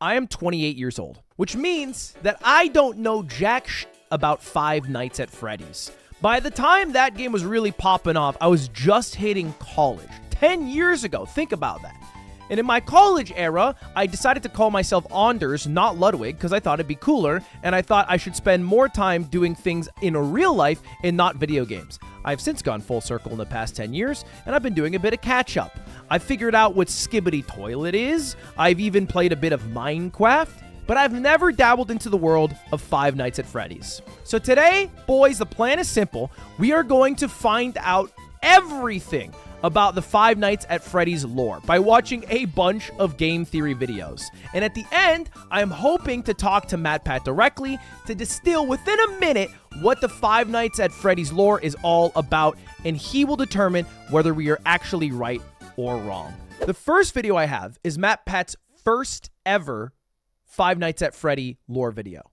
I am 28 years old, which means that I don't know jack about Five Nights at Freddy's. By the time that game was really popping off, I was just hitting college. 10 years ago, think about that. And in my college era, I decided to call myself Anders, not Ludwig, because I thought it'd be cooler, and I thought I should spend more time doing things in a real life and not video games. I've since gone full circle in the past 10 years, and I've been doing a bit of catch-up. I've figured out what Skibbity Toilet is, I've even played a bit of Minecraft, but I've never dabbled into the world of Five Nights at Freddy's. So today, boys, the plan is simple. We are going to find out everything about the Five Nights at Freddy's lore by watching a bunch of game theory videos. And at the end, I'm hoping to talk to MatPat directly to distill within a minute what the Five Nights at Freddy's lore is all about, and he will determine whether we are actually right or wrong. The first video I have is MatPat's first ever Five Nights at Freddy lore video.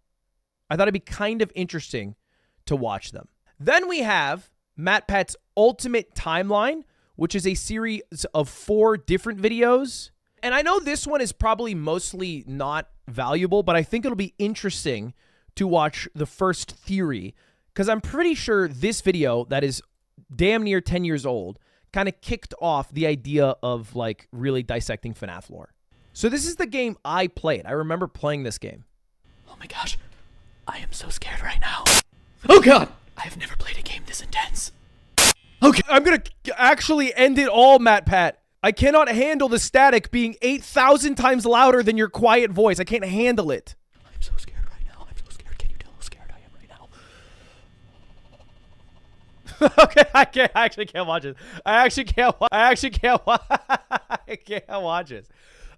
I thought it'd be kind of interesting to watch them. Then we have MatPat's Ultimate Timeline, which is a series of 4 different videos. And I know this one is probably mostly not valuable, but I think it'll be interesting to watch the first theory, because I'm pretty sure this video that is damn near 10 years old kind of kicked off the idea of like really dissecting FNAF lore. So this is the game I played. I remember playing this game. Oh my gosh, I am so scared right now. Oh god, I have never played a game this intense. Okay, I'm gonna actually end it all, MatPat. I cannot handle the static being 8,000 times louder than your quiet voice. I can't handle it. I'm so scared right now. I'm so scared. Can you tell how scared I am right now? Okay, I actually can't watch it. I can't watch this.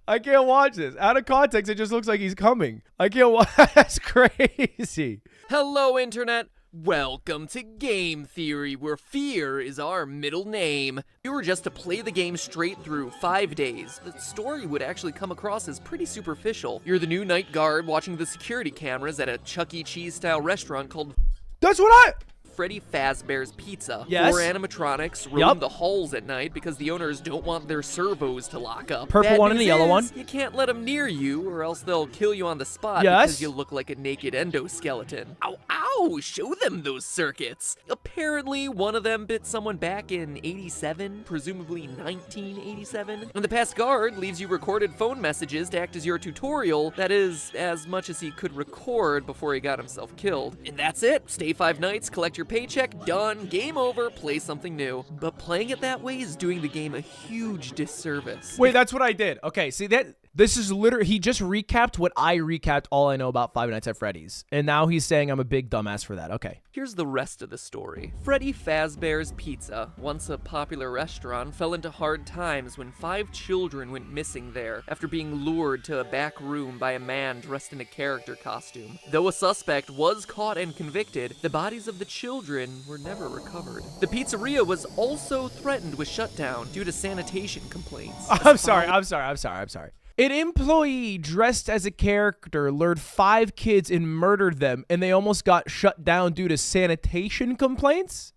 I can't watch this. Out of context, it just looks like he's coming. I can't watch. That's crazy. Hello, Internet. Welcome to Game Theory, where fear is our middle name. If you were just to play the game straight through 5 days, the story would actually come across as pretty superficial. You're the new night guard watching the security cameras at a Chuck E. Cheese-style restaurant called That's what I... Freddy Fazbear's Pizza. Yes. 4 animatronics roam the halls at night because the owners don't want their servos to lock up. Purple Bad one and news the yellow is, one. You can't let them near you or else they'll kill you on the spot Yes. because you look like a naked endoskeleton. Ow, ow! Show them those circuits! Apparently, one of them bit someone back in 87, presumably 1987. And the past guard leaves you recorded phone messages to act as your tutorial. That is, as much as he could record before he got himself killed. And that's it. Stay 5 nights, collect your paycheck, done. Game over, play something new. But playing it that way is doing the game a huge disservice. Wait, that's what I did. Okay, see that? This is literally, he just recapped what I recapped all I know about Five Nights at Freddy's. And now he's saying I'm a big dumbass for that. Okay. Here's the rest of the story. Freddy Fazbear's Pizza, once a popular restaurant, fell into hard times when 5 children went missing there after being lured to a back room by a man dressed in a character costume. Though a suspect was caught and convicted, the bodies of the children were never recovered. The pizzeria was also threatened with shutdown due to sanitation complaints. I'm sorry. An employee dressed as a character lured 5 kids and murdered them, and they almost got shut down due to sanitation complaints?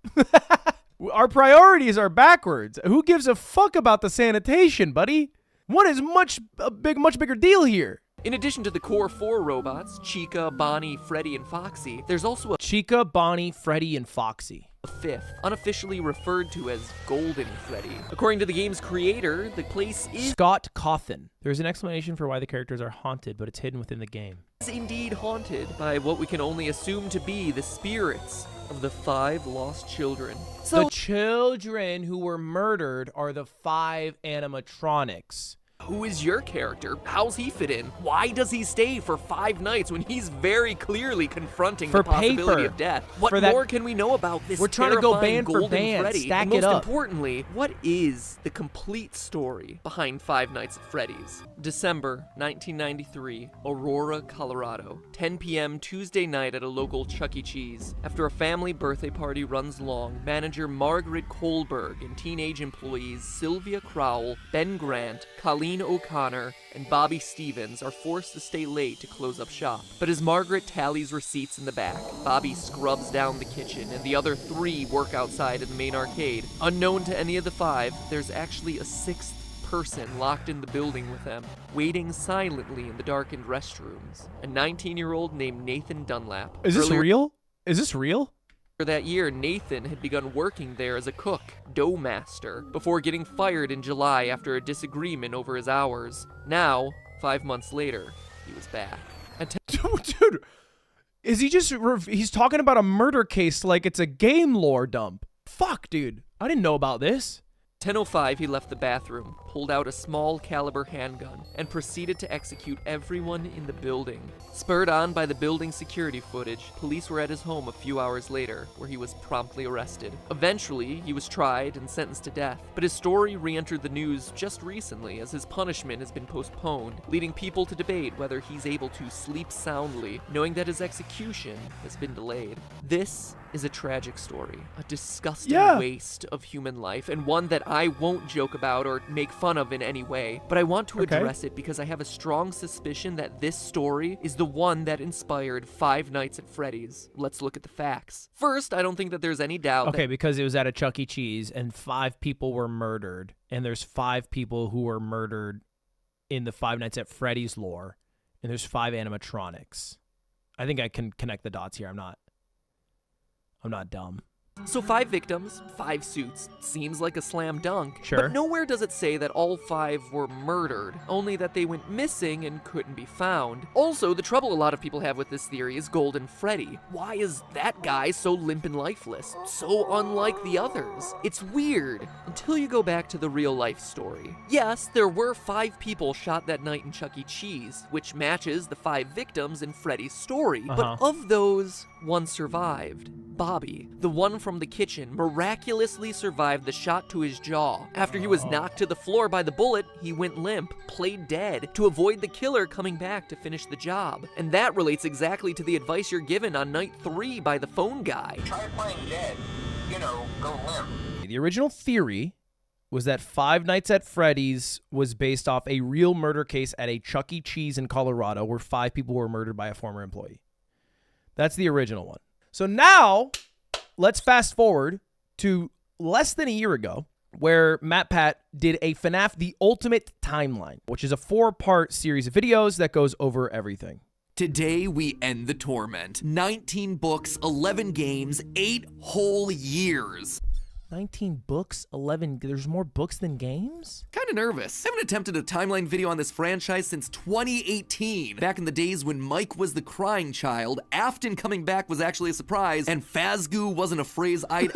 Our priorities are backwards. Who gives a fuck about the sanitation, buddy? One is much bigger deal here. In addition to the core 4 robots, Chica, Bonnie, Freddy, and Foxy, there's also a Chica, Bonnie, Freddy, and Foxy. 5th, unofficially referred to as Golden Freddy. According to the game's creator, the place is Scott Cawthon. There's an explanation for why the characters are haunted, but it's hidden within the game. Indeed haunted by what we can only assume to be the spirits of the 5 lost children. So the children who were murdered are the 5 animatronics. who is your character? How's he fit in? Why does he stay for 5 nights when he's very clearly confronting the possibility of death? What more can we know about this? We're trying to go band for Golden band, Freddy? stack And it up. most importantly, what is the complete story behind Five Nights at Freddy's? December 1993, Aurora, Colorado. 10 p.m. Tuesday night at a local Chuck E. Cheese. After a family birthday party runs long, manager Margaret Kohlberg and teenage employees Sylvia Crowell, Ben Grant, Colleen O'Connor, and Bobby Stevens are forced to stay late to close up shop. But as Margaret tallies receipts in the back, Bobby scrubs down the kitchen, and the other 3 work outside in the main arcade. Unknown to any of the 5, there's actually a 6th person locked in the building with them, waiting silently in the darkened restrooms. A 19-year-old named Nathan Dunlap. Is this real? Is this real? That year, Nathan had begun working there as a cook, dough master, before getting fired in July after a disagreement over his hours. Now, 5 months later, he was back. Dude, is he just, he's talking about a murder case like it's a game lore dump. Fuck, dude. I didn't know about this. 10:05, he left the bathroom, pulled out a small caliber handgun, and proceeded to execute everyone in the building. Spurred on by the building security footage, police were at his home a few hours later, where he was promptly arrested. Eventually, he was tried and sentenced to death, but his story re-entered the news just recently as his punishment has been postponed, leading people to debate whether he's able to sleep soundly, knowing that his execution has been delayed. This is a tragic story, a disgusting waste of human life, and one that I won't joke about or make fun of in any way, but I want to address it because I have a strong suspicion that this story is the one that inspired Five Nights at Freddy's. Let's look at the facts. First, I don't think that there's any doubt because it was at a Chuck E. Cheese and 5 people were murdered, and there's 5 people who were murdered in the Five Nights at Freddy's lore, and there's 5 animatronics. I think I can connect the dots here. I'm not dumb. So 5 victims, 5 suits. Seems like a slam dunk. Sure. But nowhere does it say that all 5 were murdered, only that they went missing and couldn't be found. Also, the trouble a lot of people have with this theory is Golden Freddy. Why is that guy so limp and lifeless? So unlike the others. It's weird, until you go back to the real life story. Yes, there were 5 people shot that night in Chuck E. Cheese, which matches the 5 victims in Freddy's story. But of those, 1 survived. Bobby, the one from the kitchen, miraculously survived the shot to his jaw. After he was knocked to the floor by the bullet, he went limp, played dead, to avoid the killer coming back to finish the job. And that relates exactly to the advice you're given on night 3 by the phone guy. Try playing dead. You know, go limp. The original theory was that Five Nights at Freddy's was based off a real murder case at a Chuck E. Cheese in Colorado where 5 people were murdered by a former employee. That's the original one. So now, let's fast forward to less than a year ago, where MatPat did a FNAF The Ultimate Timeline, which is a 4-part series of videos that goes over everything. Today, we end the torment. 19 books, 11 games, 8 whole years. 19 books, 11... There's more books than games? Kinda nervous. I haven't attempted a timeline video on this franchise since 2018. Back in the days when Mike was the crying child, Afton coming back was actually a surprise, and Fazgoo wasn't a phrase I'd...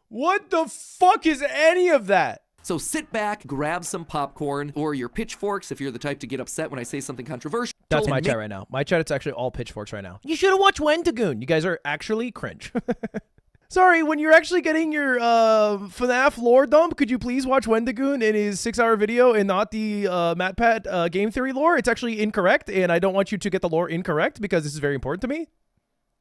What the fuck is any of that? So sit back, grab some popcorn, or your pitchforks if you're the type to get upset when I say something controversial. That's my chat right now. My chat, it's actually all pitchforks right now. You should have watched Wendigoon. You guys are actually cringe. Sorry, when you're actually getting your FNAF lore dump, could you please watch Wendigoon in his 6-hour video and not the MatPat game theory lore? It's actually incorrect, and I don't want you to get the lore incorrect because this is very important to me.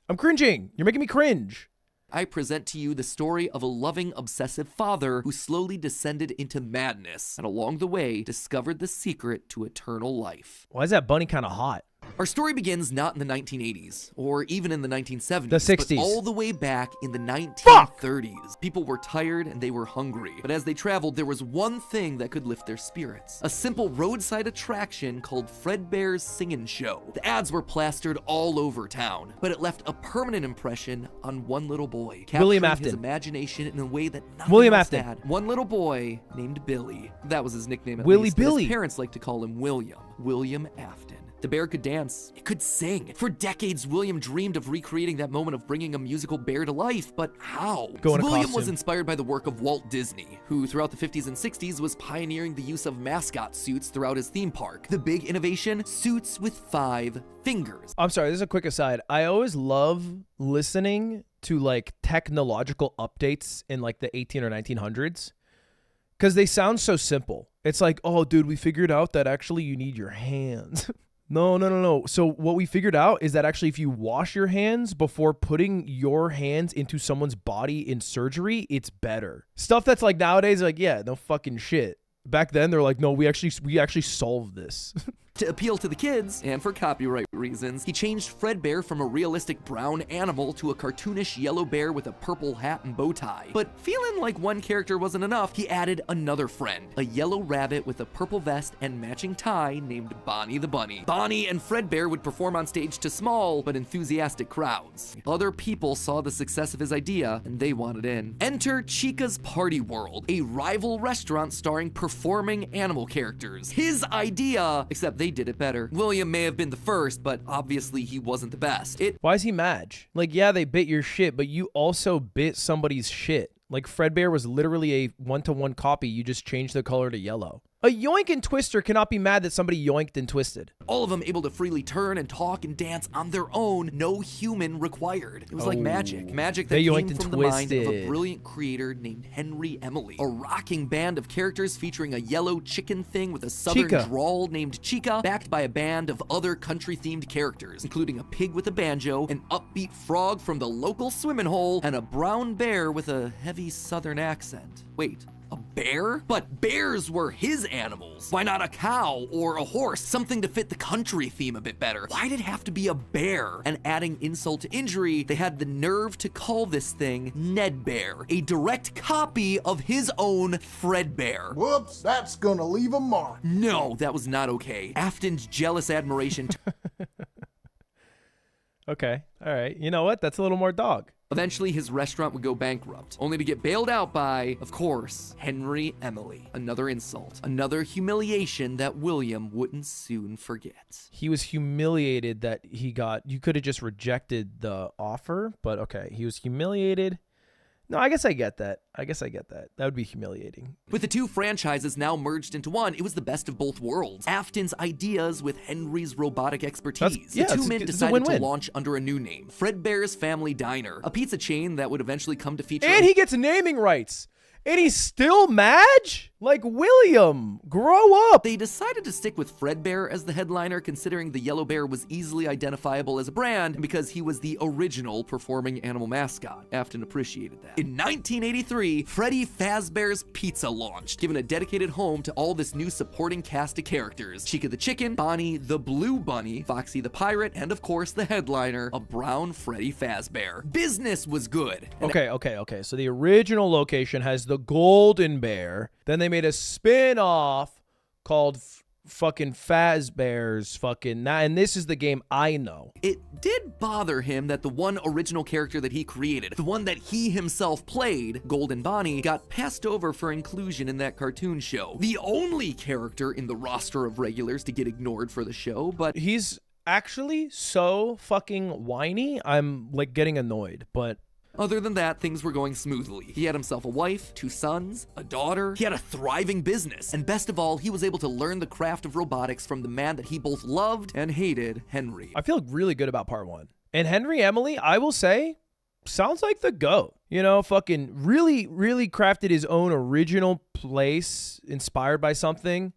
I'm cringing. You're making me cringe. I present to you the story of a loving, obsessive father who slowly descended into madness and along the way discovered the secret to eternal life. Why is that bunny kind of hot? Our story begins not in the 1980s, or even in the 1970s, the 60s. but all the way back in the 1930s. People were tired and they were hungry, but as they traveled, there was one thing that could lift their spirits. A simple roadside attraction called Fredbear's Singin' Show. The ads were plastered all over town, but it left a permanent impression on one little boy, William capturing Afton. his imagination in a way that nothing William else Afton. had. One little boy named Billy. That was his nickname at Willie least, but Billy. his parents like to call him William. William Afton. The bear could dance, it could sing. For decades, William dreamed of recreating that moment of bringing a musical bear to life, but how? William was inspired by the work of Walt Disney, who throughout the 50s and 60s was pioneering the use of mascot suits throughout his theme park. The big innovation? Suits with 5 fingers. I'm sorry, this is a quick aside. I always love listening to like technological updates in like the 18 or 1900s because they sound so simple. It's like, oh, dude, we figured out that actually you need your hands. No. So what we figured out is that actually if you wash your hands before putting your hands into someone's body in surgery, it's better. Stuff that's like nowadays, like, yeah, no fucking shit. Back then, they're like, no, we actually solved this. To appeal to the kids and for copyright reasons, he changed Fredbear from a realistic brown animal to a cartoonish yellow bear with a purple hat and bow tie. But feeling like one character wasn't enough, he added another friend, a yellow rabbit with a purple vest and matching tie named Bonnie the Bunny. Bonnie and Fredbear would perform on stage to small but enthusiastic crowds. Other people saw the success of his idea and they wanted in. Enter Chica's Party World, a rival restaurant starring performing animal characters. His idea, except they did it better. William may have been the first, but obviously he wasn't the best. Why is he Madge? Like, yeah, they bit your shit, but you also bit somebody's shit. Like, Fredbear was literally a one-to-one copy. You just changed the color to yellow. A yoink and twister cannot be mad that somebody yoinked and twisted. All of them able to freely turn and talk and dance on their own, no human required. It was like magic. Magic that came from the mind of a brilliant creator named Henry Emily. A rocking band of characters featuring a yellow chicken thing with a southern drawl named Chica, backed by a band of other country-themed characters, including a pig with a banjo, an upbeat frog from the local swimming hole, and a brown bear with a heavy southern accent. Wait. A bear? But bears were his animals. Why not a cow or a horse? Something to fit the country theme a bit better. Why'd it have to be a bear? And adding insult to injury, they had the nerve to call this thing Ned Bear, a direct copy of his own Fredbear. Whoops, that's gonna leave a mark. No, that was not okay. Afton's jealous admiration. Okay, all right. You know what? That's a little more dog. Eventually, his restaurant would go bankrupt, only to get bailed out by, of course, Henry Emily. Another insult, another humiliation that William wouldn't soon forget. He was humiliated that he got, you could have just rejected the offer, but okay, he was humiliated. No, I guess I get that. That would be humiliating. With the two franchises now merged into one, it was the best of both worlds. Afton's ideas with Henry's robotic expertise. The two men decided to launch under a new name, Fredbear's Family Diner, a pizza chain that would eventually come to feature. And he gets naming rights. And he's still Madge? Like, William, grow up. They decided to stick with Fredbear as the headliner, considering the yellow bear was easily identifiable as a brand and because he was the original performing animal mascot. Afton appreciated that. In 1983, Freddy Fazbear's Pizza launched, giving a dedicated home to all this new supporting cast of characters. Chica the Chicken, Bonnie the Blue Bunny, Foxy the Pirate, and of course the headliner, a brown Freddy Fazbear. Business was good. Okay. So the original location has the Golden Bear. Then they made a spin-off called fucking Fazbear's and this is the game I know. It did bother him that the one original character that he created, the one that he himself played, Golden Bonnie, got passed over for inclusion in that cartoon show. The only character in the roster of regulars to get ignored for the show, but he's actually so fucking whiny, I'm like getting annoyed, but other than that, things were going smoothly. He had himself a wife, 2 sons, a daughter. He had a thriving business. And best of all, he was able to learn the craft of robotics from the man that he both loved and hated, Henry. I feel really good about part 1. And Henry Emily, I will say, sounds like the GOAT. You know, fucking really, really crafted his own original place, inspired by something.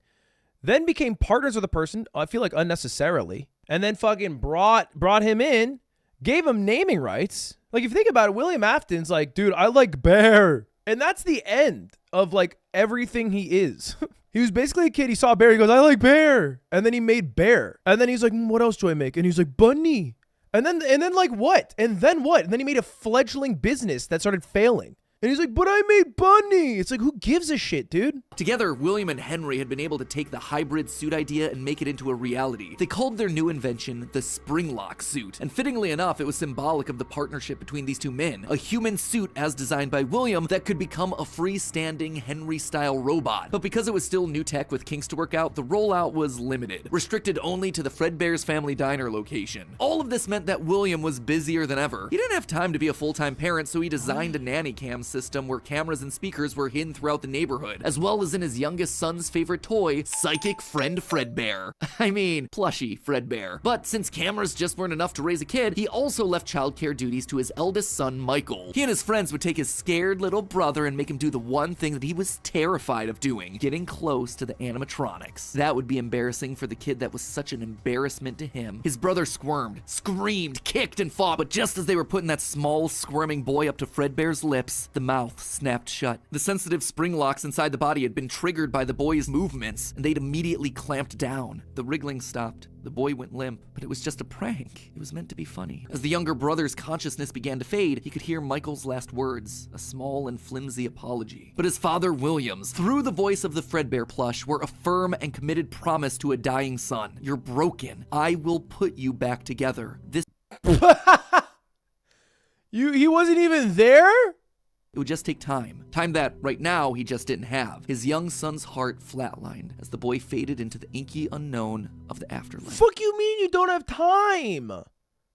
Then became partners with a person, I feel like unnecessarily. And then fucking brought him in, gave him naming rights. Like, if you think about it, William Afton's like, dude, I like bear. And that's the end of, like, everything he is. He was basically a kid. He saw a bear. He goes, I like bear. And then he made bear. And then he's like, what else do I make? And he's like, bunny. And then like, what? And then what? And then he made a fledgling business that started failing. And he's like, but I made bunny. It's like, who gives a shit, dude? Together, William and Henry had been able to take the hybrid suit idea and make it into a reality. They called their new invention the Springlock suit. And fittingly enough, it was symbolic of the partnership between these two men. A human suit as designed by William that could become a freestanding Henry-style robot. But because it was still new tech with kinks to work out, the rollout was limited, restricted only to the Fredbear's Family Diner location. All of this meant that William was busier than ever. He didn't have time to be a full-time parent, so he designed a nanny cam system where cameras and speakers were hidden throughout the neighborhood, as well as in his youngest son's favorite toy, Psychic Friend Fredbear. I mean, plushy Fredbear. But since cameras just weren't enough to raise a kid, he also left childcare duties to his eldest son, Michael. He and his friends would take his scared little brother and make him do the one thing that he was terrified of doing, getting close to the animatronics. That would be embarrassing for the kid that was such an embarrassment to him. His brother squirmed, screamed, kicked, and fought, but just as they were putting that small, squirming boy up to Fredbear's lips, The mouth snapped shut. The sensitive spring locks inside the body had been triggered by the boy's movements, and they'd immediately clamped down. The wriggling stopped. The boy went limp, but it was just a prank. It was meant to be funny. As the younger brother's consciousness began to fade, he could hear Michael's last words, a small and flimsy apology. But his father, Williams, through the voice of the Fredbear plush, were a firm and committed promise to a dying son. You're broken. I will put you back together. This He wasn't even there? It would just take time. Time that, right now, he just didn't have. His young son's heart flatlined as the boy faded into the inky unknown of the afterlife. Fuck you mean you don't have time?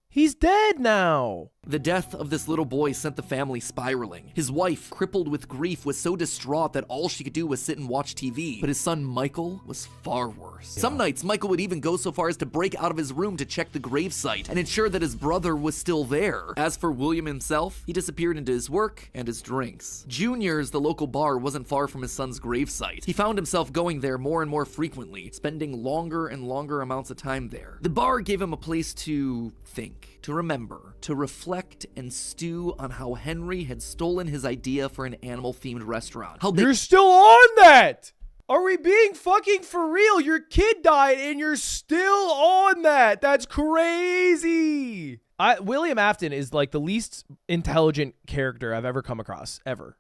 He's dead now. The death of this little boy sent the family spiraling. His wife, crippled with grief, was so distraught that all she could do was sit and watch TV. But his son, Michael, was far worse. Yeah. Some nights, Michael would even go so far as to break out of his room to check the gravesite and ensure that his brother was still there. As for William himself, he disappeared into his work and his drinks. Junior's, the local bar, wasn't far from his son's gravesite. He found himself going there more and more frequently, spending longer and longer amounts of time there. The bar gave him a place to think, to remember, to reflect and stew on how Henry had stolen his idea for an animal-themed restaurant. You're still on that! Are we being fucking for real? Your kid died and you're still on that. That's crazy. William Afton is like the least intelligent character I've ever come across, ever.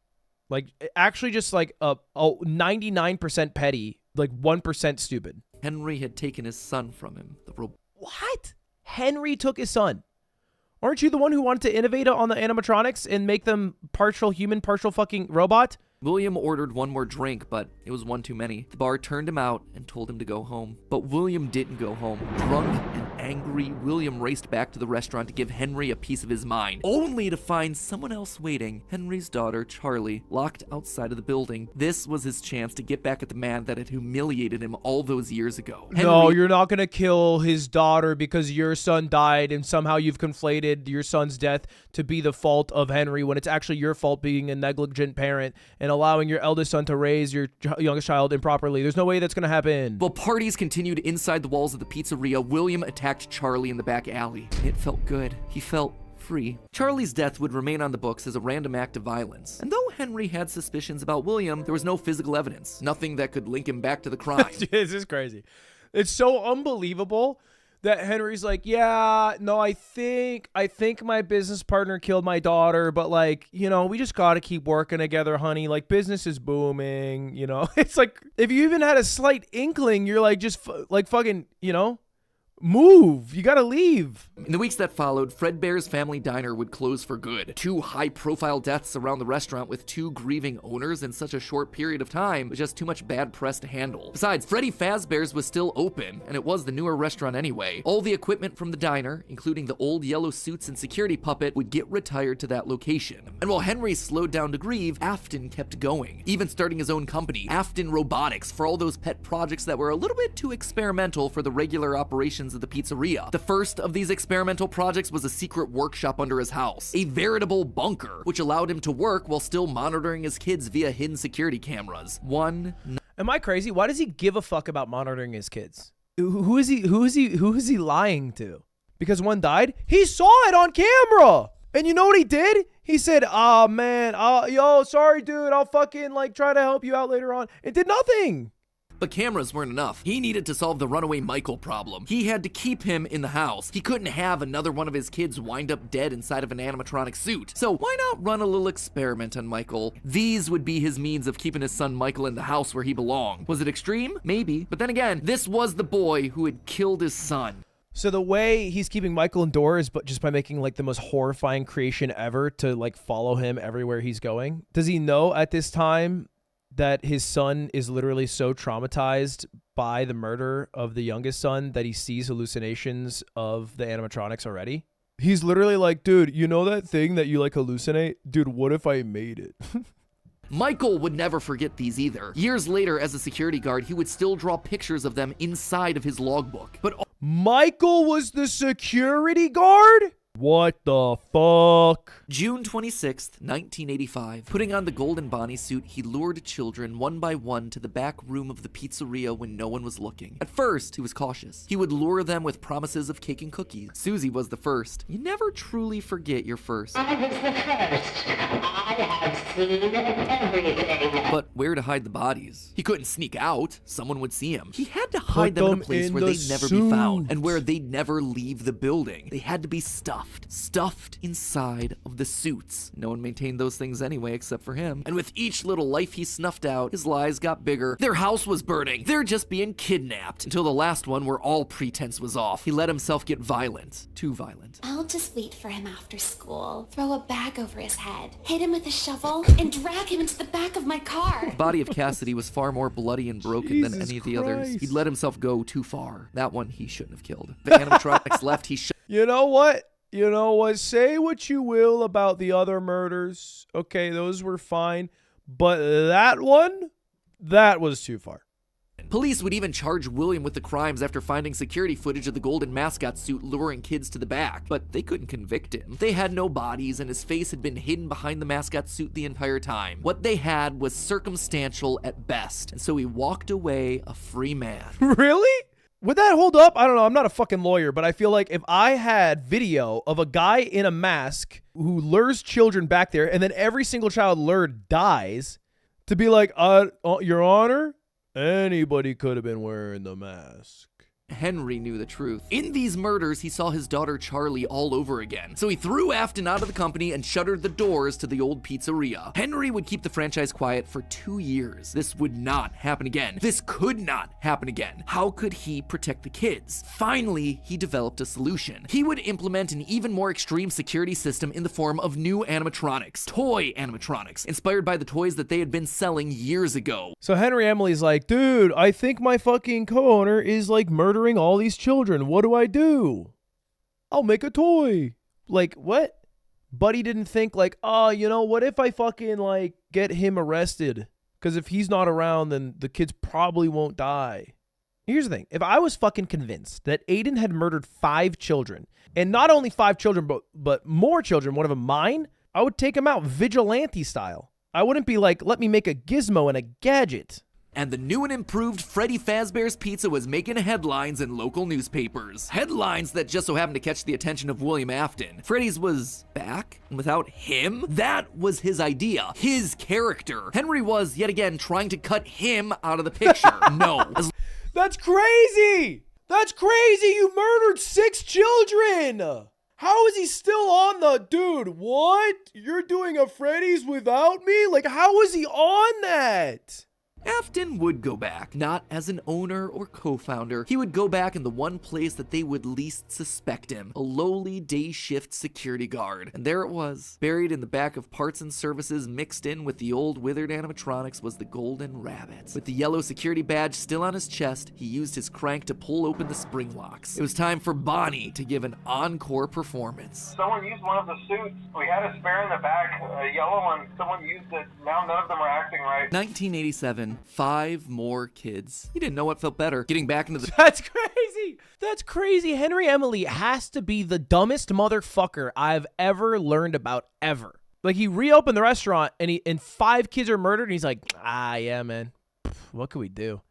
Like, actually just like a 99% petty, like 1% stupid. Henry had taken his son from him. What? Henry took his son? Aren't you the one who wanted to innovate on the animatronics and make them partial human, partial fucking robot? William ordered one more drink, but it was one too many. The bar turned him out and told him to go home. But William didn't go home. Drunk and angry, William raced back to the restaurant to give Henry a piece of his mind, only to find someone else waiting. Henry's daughter, Charlie, locked outside of the building. This was his chance to get back at the man that had humiliated him all those years ago. No, you're not gonna kill his daughter because your son died and somehow you've conflated your son's death to be the fault of Henry when it's actually your fault being a negligent parent and allowing your eldest son to raise your youngest child improperly. There's no way that's gonna happen. While parties continued inside the walls of the pizzeria, William attacked Charlie in the back alley. It felt good. He felt free. Charlie's death would remain on the books as a random act of violence. And though Henry had suspicions about William, there was no physical evidence. Nothing that could link him back to the crime. This is crazy. It's so unbelievable that Henry's like, yeah, no, I think my business partner killed my daughter, but like, you know, we just got to keep working together, honey. Like, business is booming, you know. It's like, if you even had a slight inkling, you're like, just like fucking, you know, move. You gotta leave. In the weeks that followed, Fredbear's family diner would close for good. 2 high-profile deaths around the restaurant with 2 grieving owners in such a short period of time was just too much bad press to handle. Besides, Freddy Fazbear's was still open, and it was the newer restaurant anyway. All the equipment from the diner, including the old yellow suits and security puppet, would get retired to that location. And while Henry slowed down to grieve, Afton kept going, even starting his own company, Afton Robotics, for all those pet projects that were a little bit too experimental for the regular operations of the pizzeria. The first of these experimental projects was a secret workshop under his house, a veritable bunker, which allowed him to work while still monitoring his kids via hidden security cameras. Am I crazy? Why does he give a fuck about monitoring his kids? Who is he lying to? Because one died? He saw it on camera. And you know what he did? He said, "Oh man, yo, sorry dude, I'll fucking like try to help you out later on." It did nothing. But cameras weren't enough. He needed to solve the runaway Michael problem. He had to keep him in the house. He couldn't have another one of his kids wind up dead inside of an animatronic suit. So why not run a little experiment on Michael? These would be his means of keeping his son Michael in the house where he belonged. Was it extreme? Maybe. But then again, this was the boy who had killed his son. So the way he's keeping Michael indoors, but just by making like the most horrifying creation ever to like follow him everywhere he's going. Does he know at this time that his son is literally so traumatized by the murder of the youngest son that he sees hallucinations of the animatronics already? He's literally like, dude, you know that thing that you like hallucinate? Dude, what if I made it? Michael would never forget these either. Years later, as a security guard, he would still draw pictures of them inside of his logbook. But Michael was the security guard? What the fuck? June 26th, 1985. Putting on the golden Bonnie suit, he lured children one by one to the back room of the pizzeria when no one was looking. At first, he was cautious. He would lure them with promises of cake and cookies. Susie was the first. You never truly forget your first. I was the first. I have seen everything. But where to hide the bodies? He couldn't sneak out. Someone would see him. He had to hide them in a place where they'd never be found and where they'd never leave the building. They had to be stuffed inside of the suits. No one maintained those things anyway except for him. And with each little life he snuffed out, his lies got bigger. Their house was burning. They're just being kidnapped. Until the last one where all pretense was off. He let himself get violent. Too violent. I'll just wait for him after school, throw a bag over his head, hit him with a shovel, and drag him into the back of my car. The body of Cassidy was far more bloody and broken than any of the others. He'd let himself go too far. That one he shouldn't have killed. The animatronics left, he should. You know what? You know what? Say what you will about the other murders. Okay, those were fine. But that one, that was too far. Police would even charge William with the crimes after finding security footage of the golden mascot suit luring kids to the back, but they couldn't convict him. They had no bodies, and his face had been hidden behind the mascot suit the entire time. What they had was circumstantial at best, and so he walked away a free man. Really? Would that hold up? I don't know. I'm not a fucking lawyer, but I feel like if I had video of a guy in a mask who lures children back there, and then every single child lured dies, to be like, Your Honor, anybody could have been wearing the mask. Henry knew the truth. In these murders, he saw his daughter Charlie all over again. So he threw Afton out of the company and shuttered the doors to the old pizzeria. Henry would keep the franchise quiet for 2 years. This would not happen again. This could not happen again. How could he protect the kids? Finally, he developed a solution. He would implement an even more extreme security system in the form of new animatronics. Toy animatronics, inspired by the toys that they had been selling years ago. So Henry Emily's like, dude, I think my fucking co-owner is like murdering all these children. What do I do? I'll make a toy. Like, what? Buddy didn't think like, what if I fucking like get him arrested? Because if he's not around, then the kids probably won't die. Here's the thing. If I was fucking convinced that Aiden had murdered 5 children, and not only 5 children, but more children, one of them mine, I would take him out vigilante style. I wouldn't be like, let me make a gizmo and a gadget. And the new and improved Freddy Fazbear's Pizza was making headlines in local newspapers. Headlines that just so happened to catch the attention of William Afton. Freddy's was back, and without him, that was his idea, his character. Henry was, yet again, trying to cut him out of the picture. No. That's crazy! That's crazy! You murdered 6 children! How is he still on the... Dude, what? You're doing a Freddy's without me? Like, how is he on that? Afton would go back, not as an owner or co-founder. He would go back in the one place that they would least suspect him, a lowly day shift security guard. And there it was, buried in the back of parts and services mixed in with the old withered animatronics was the golden rabbit. With the yellow security badge still on his chest, he used his crank to pull open the spring locks. It was time for Bonnie to give an encore performance. Someone used one of the suits. We had a spare in the back, a yellow one. Someone used it. Now none of them are acting right. 1987. 5 more kids. He didn't know what felt better. Getting back into the... That's crazy. That's crazy. Henry Emily has to be the dumbest motherfucker I've ever learned about ever. Like, he reopened the restaurant and 5 kids are murdered and he's like, yeah, man. What could we do?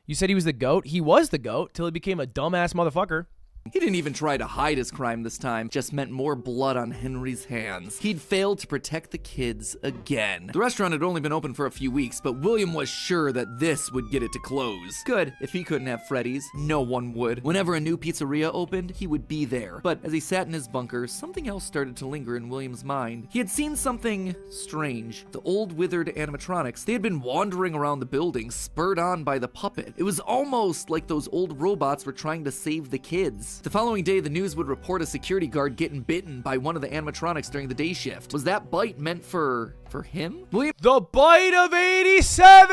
You said he was the GOAT? He was the GOAT till he became a dumbass motherfucker. He didn't even try to hide his crime this time, just meant more blood on Henry's hands. He'd failed to protect the kids again. The restaurant had only been open for a few weeks, but William was sure that this would get it to close. Good, if he couldn't have Freddy's, no one would. Whenever a new pizzeria opened, he would be there. But as he sat in his bunker, something else started to linger in William's mind. He had seen something strange. The old withered animatronics, they had been wandering around the building, spurred on by the puppet. It was almost like those old robots were trying to save the kids. The following day, the news would report a security guard getting bitten by one of the animatronics during the day shift. Was that bite meant for him? William? The bite of 87!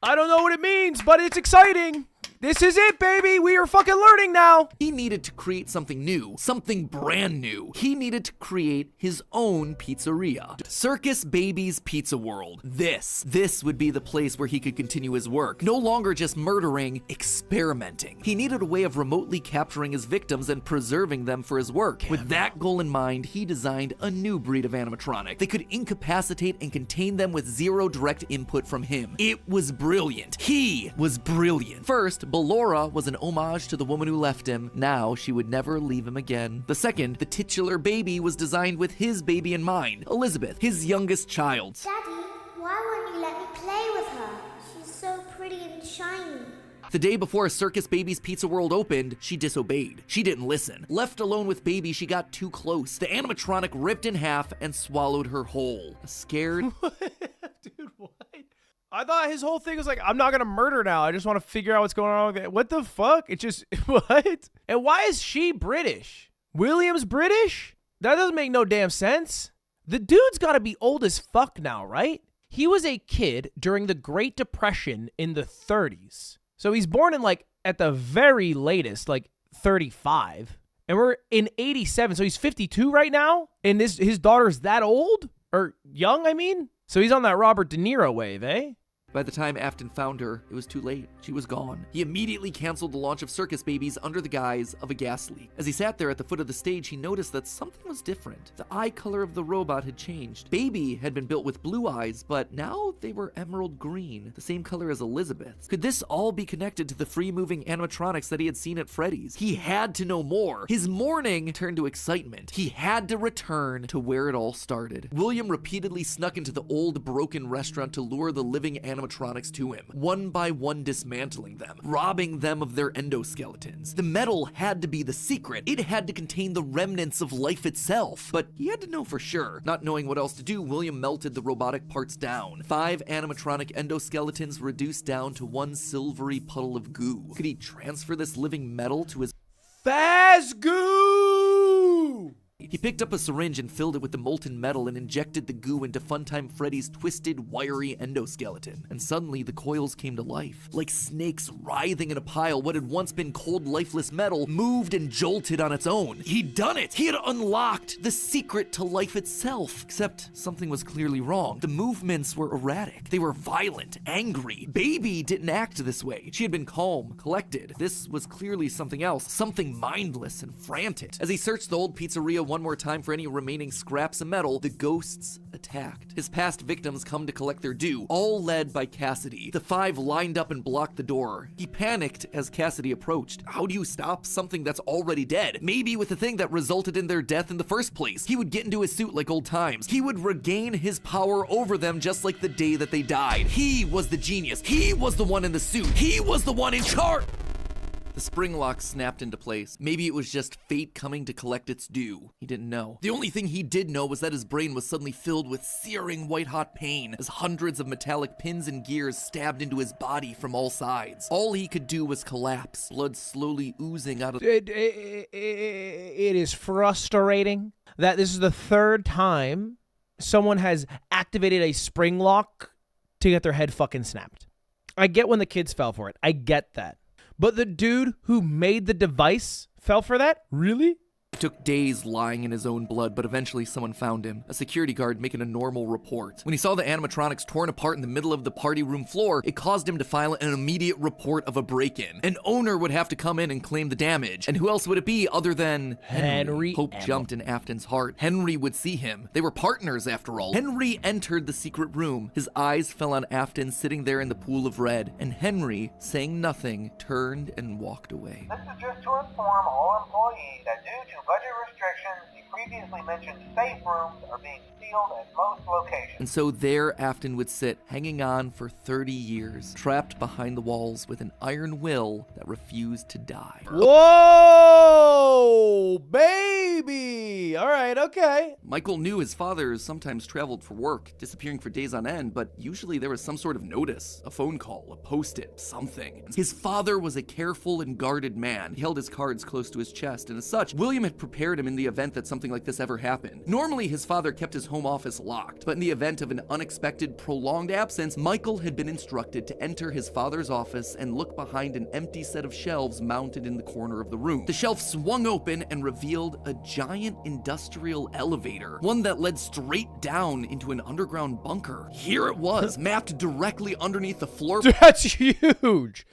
I don't know what it means, but it's exciting. This is it, baby. We are fucking learning now. He needed to create something new, something brand new. He needed to create his own pizzeria. Circus Baby's Pizza World. This would be the place where he could continue his work. No longer just murdering, experimenting. He needed a way of remotely capturing his victims and preserving them for his work. With that goal in mind, he designed a new breed of animatronic. They could incapacitate and contain them with zero direct input from him. It was brilliant. He was brilliant. First, Ballora was an homage to the woman who left him. Now she would never leave him again. The second, the titular baby, was designed with his baby in mind, Elizabeth, his youngest child. Daddy, why won't you let me play with her? She's so pretty and shiny. The day before Circus Baby's Pizza World opened, she disobeyed. She didn't listen. Left alone with Baby, she got too close. The animatronic ripped in half and swallowed her whole. Scared? Dude, what? I thought his whole thing was like, I'm not gonna murder now. I just want to figure out what's going on with it. What the fuck? It just, what? And why is she British? William's British? That doesn't make no damn sense. The dude's gotta be old as fuck now, right? He was a kid during the Great Depression in the 30s. So he's born in like, at the very latest, like 35. And we're in 87, so he's 52 right now? And his daughter's that old? Or young, I mean? So he's on that Robert De Niro wave, eh? By the time Afton found her, it was too late. She was gone. He immediately canceled the launch of Circus Babies under the guise of a gas leak. As he sat there at the foot of the stage, he noticed that something was different. The eye color of the robot had changed. Baby had been built with blue eyes, but now they were emerald green, the same color as Elizabeth's. Could this all be connected to the free-moving animatronics that he had seen at Freddy's? He had to know more. His mourning turned to excitement. He had to return to where it all started. William repeatedly snuck into the old, broken restaurant to lure the living animatronics to him, one by one dismantling them, robbing them of their endoskeletons. The metal had to be the secret. It had to contain the remnants of life itself. But he had to know for sure. Not knowing what else to do, William melted the robotic parts down. 5 animatronic endoskeletons reduced down to one silvery puddle of goo. Could he transfer this living metal to his Phasgoo! He picked up a syringe and filled it with the molten metal and injected the goo into Funtime Freddy's twisted, wiry endoskeleton. And suddenly, the coils came to life. Like snakes writhing in a pile, what had once been cold, lifeless metal moved and jolted on its own. He'd done it! He had unlocked the secret to life itself. Except something was clearly wrong. The movements were erratic. They were violent, angry. Baby didn't act this way. She had been calm, collected. This was clearly something else. Something mindless and frantic. As he searched the old pizzeria one more time for any remaining scraps of metal, the ghosts attacked. His past victims come to collect their due, all led by Cassidy. The 5 lined up and blocked the door. He panicked as Cassidy approached. How do you stop something that's already dead? Maybe with the thing that resulted in their death in the first place. He would get into his suit like old times. He would regain his power over them just like the day that they died. He was the genius. He was the one in the suit. He was the one in charge. The spring lock snapped into place. Maybe it was just fate coming to collect its due. He didn't know. The only thing he did know was that his brain was suddenly filled with searing white-hot pain as hundreds of metallic pins and gears stabbed into his body from all sides. All he could do was collapse, blood slowly oozing out of... It is frustrating that this is the 3rd time someone has activated a spring lock to get their head fucking snapped. I get when the kids fell for it. I get that. But the dude who made the device fell for that? Really? It took days lying in his own blood, but eventually someone found him, a security guard making a normal report. When he saw the animatronics torn apart in the middle of the party room floor, it caused him to file an immediate report of a break-in. An owner would have to come in and claim the damage. And who else would it be other than Henry? Hope jumped in Afton's heart. Henry would see him. They were partners after all. Henry entered the secret room. His eyes fell on Afton sitting there in the pool of red. And Henry, saying nothing, turned and walked away. This is just to inform all employees that due to budget restrictions, the previously mentioned safe rooms are being sealed at most locations. And so there Afton would sit, hanging on for 30 years, trapped behind the walls with an iron will that refused to die. Whoa, baby! All right, okay. Michael knew his father sometimes traveled for work, disappearing for days on end, but usually there was some sort of notice, a phone call, a post-it, something. His father was a careful and guarded man. He held his cards close to his chest, and as such, William had prepared him in the event that something like this ever happened. Normally, his father kept his home home office locked, but in the event of an unexpected, prolonged absence, Michael had been instructed to enter his father's office and look behind an empty set of shelves mounted in the corner of the room. The shelf swung open and revealed a giant industrial elevator, one that led straight down into an underground bunker. Here it was, mapped directly underneath the floor. That's huge.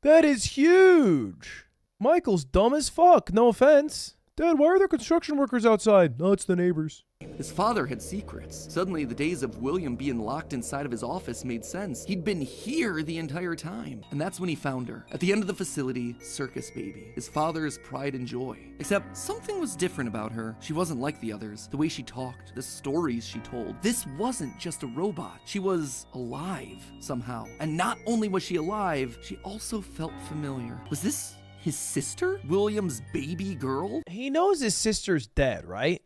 That is huge. Michael's dumb as fuck. No offense. Dad, why are there construction workers outside? No, it's the neighbors. His father had secrets. Suddenly, the days of William being locked inside of his office made sense. He'd been here the entire time. And that's when he found her. At the end of the facility, Circus Baby, his father's pride and joy. Except something was different about her. She wasn't like the others. The way she talked, the stories she told. This wasn't just a robot. She was alive somehow. And not only was she alive, she also felt familiar. Was this his sister? William's baby girl? He knows his sister's dead, right?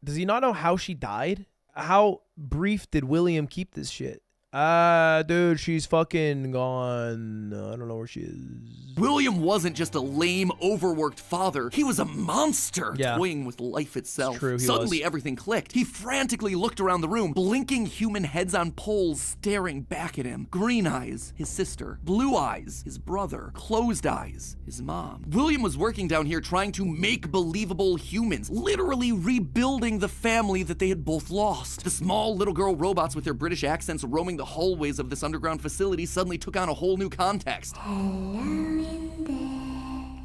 Does he not know how she died? How brief did William keep this shit? Dude, she's fucking gone. I don't know where she is. William wasn't just a lame, overworked father. He was a monster, Yeah. toying with life itself. It's true, he Suddenly, was. everything clicked. He frantically looked around the room, blinking human heads on poles staring back at him. Green eyes, his sister. Blue eyes, his brother. Closed eyes, his mom. William was working down here trying to make believable humans, literally rebuilding the family that they had both lost. The small little girl robots with their British accents roaming the hallways of this underground facility suddenly took on a whole new context.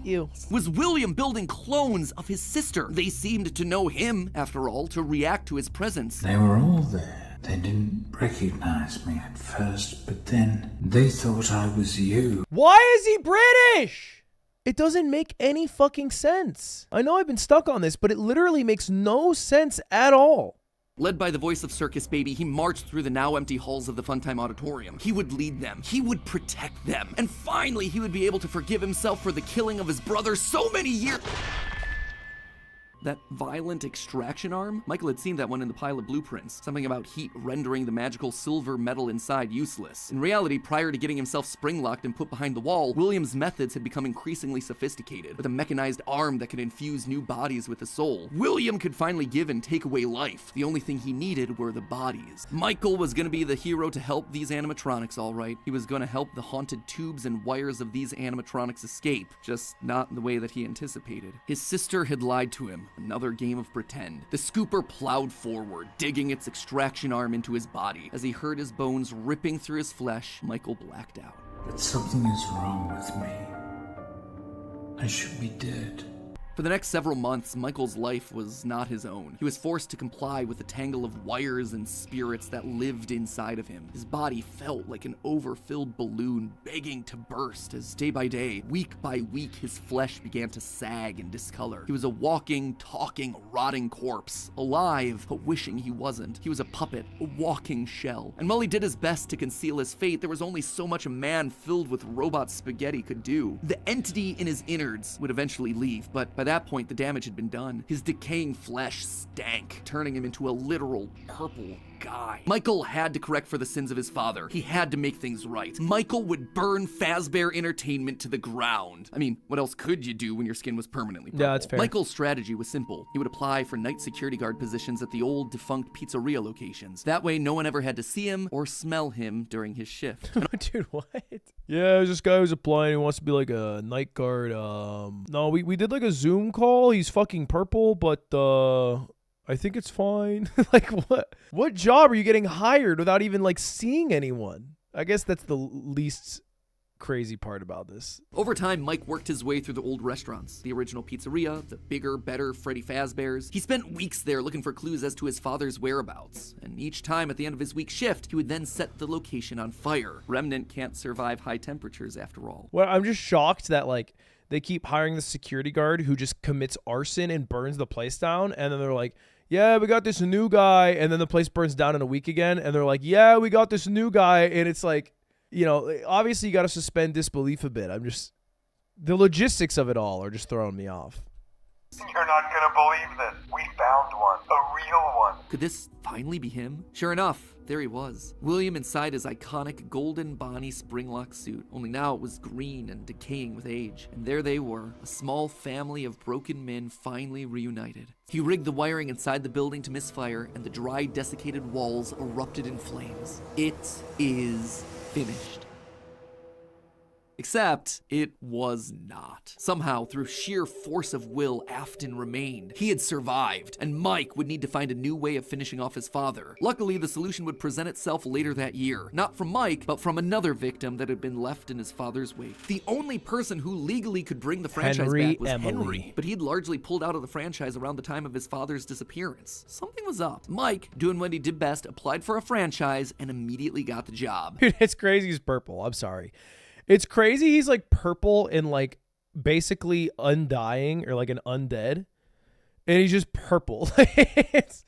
Ew. Was William building clones of his sister? They seemed to know him, after all, to react to his presence. They were all there. They didn't recognize me at first, but then they thought I was you. Why is he British? It doesn't make any fucking sense. I know I've been stuck on this, but it literally makes no sense at all. Led by the voice of Circus Baby, he marched through the now empty halls of the Funtime Auditorium. He would lead them. He would protect them. And finally, he would be able to forgive himself for the killing of his brother so many years. That violent extraction arm? Michael had seen that one in the pile of blueprints. Something about heat rendering the magical silver metal inside useless. In reality, prior to getting himself spring-locked and put behind the wall, William's methods had become increasingly sophisticated, with a mechanized arm that could infuse new bodies with a soul. William could finally give and take away life. The only thing he needed were the bodies. Michael was gonna be the hero to help these animatronics, all right. He was gonna help the haunted tubes and wires of these animatronics escape, just not in the way that he anticipated. His sister had lied to him. Another game of pretend. The scooper plowed forward, digging its extraction arm into his body. As he heard his bones ripping through his flesh, Michael blacked out. But something is wrong with me. I should be dead. For the next several months, Michael's life was not his own. He was forced to comply with the tangle of wires and spirits that lived inside of him. His body felt like an overfilled balloon begging to burst as day by day, week by week, his flesh began to sag and discolor. He was a walking, talking, rotting corpse, alive, but wishing he wasn't. He was a puppet, a walking shell. And while he did his best to conceal his fate, there was only so much a man filled with robot spaghetti could do. The entity in his innards would eventually leave, but by that point, the damage had been done. His decaying flesh stank, turning him into a literal purple guy. Michael had to correct for the sins of his father. He had to make things right. Michael would burn Fazbear Entertainment to the ground. I mean, what else could you do when your skin was permanently purple? Yeah, that's fair. Michael's strategy was simple. He would apply for night security guard positions at the old defunct pizzeria locations. That way, no one ever had to see him or smell him during his shift. Dude, what? Yeah, there's this guy who's applying. He wants to be like a night guard. No, we did like a Zoom call. He's fucking purple, but I think it's fine. Like, what job are you getting hired without even like seeing anyone? I guess that's the least crazy part about this. Over time, Mike worked his way through the old restaurants, the original pizzeria, the bigger, better Freddy Fazbear's. He spent weeks there looking for clues as to his father's whereabouts, and each time at the end of his week shift, he would then set the location on fire. Remnant can't survive high temperatures after all. Well, I'm just shocked that like they keep hiring the security guard who just commits arson and burns the place down, and then they're like, yeah, we got this new guy, and then the place burns down in a week again, and they're like, yeah, we got this new guy, and it's like, you know, obviously you got to suspend disbelief a bit. The logistics of it all are just throwing me off. You're not gonna believe this. We found one. A real one. Could this finally be him? Sure enough, there he was. William inside his iconic golden Bonnie springlock suit, only now it was green and decaying with age. And there they were, a small family of broken men finally reunited. He rigged the wiring inside the building to misfire, and the dry, desiccated walls erupted in flames. It is finished. Except, it was not. Somehow, through sheer force of will, Afton remained. He had survived, and Mike would need to find a new way of finishing off his father. Luckily, the solution would present itself later that year. Not from Mike, but from another victim that had been left in his father's wake. The only person who legally could bring the franchise back was Henry, but he'd largely pulled out of the franchise around the time of his father's disappearance. Something was up. Mike, doing what he did best, applied for a franchise and immediately got the job. Dude, it's crazy he's purple. I'm sorry. It's crazy he's like purple and like basically undying or like an undead. And he's just purple.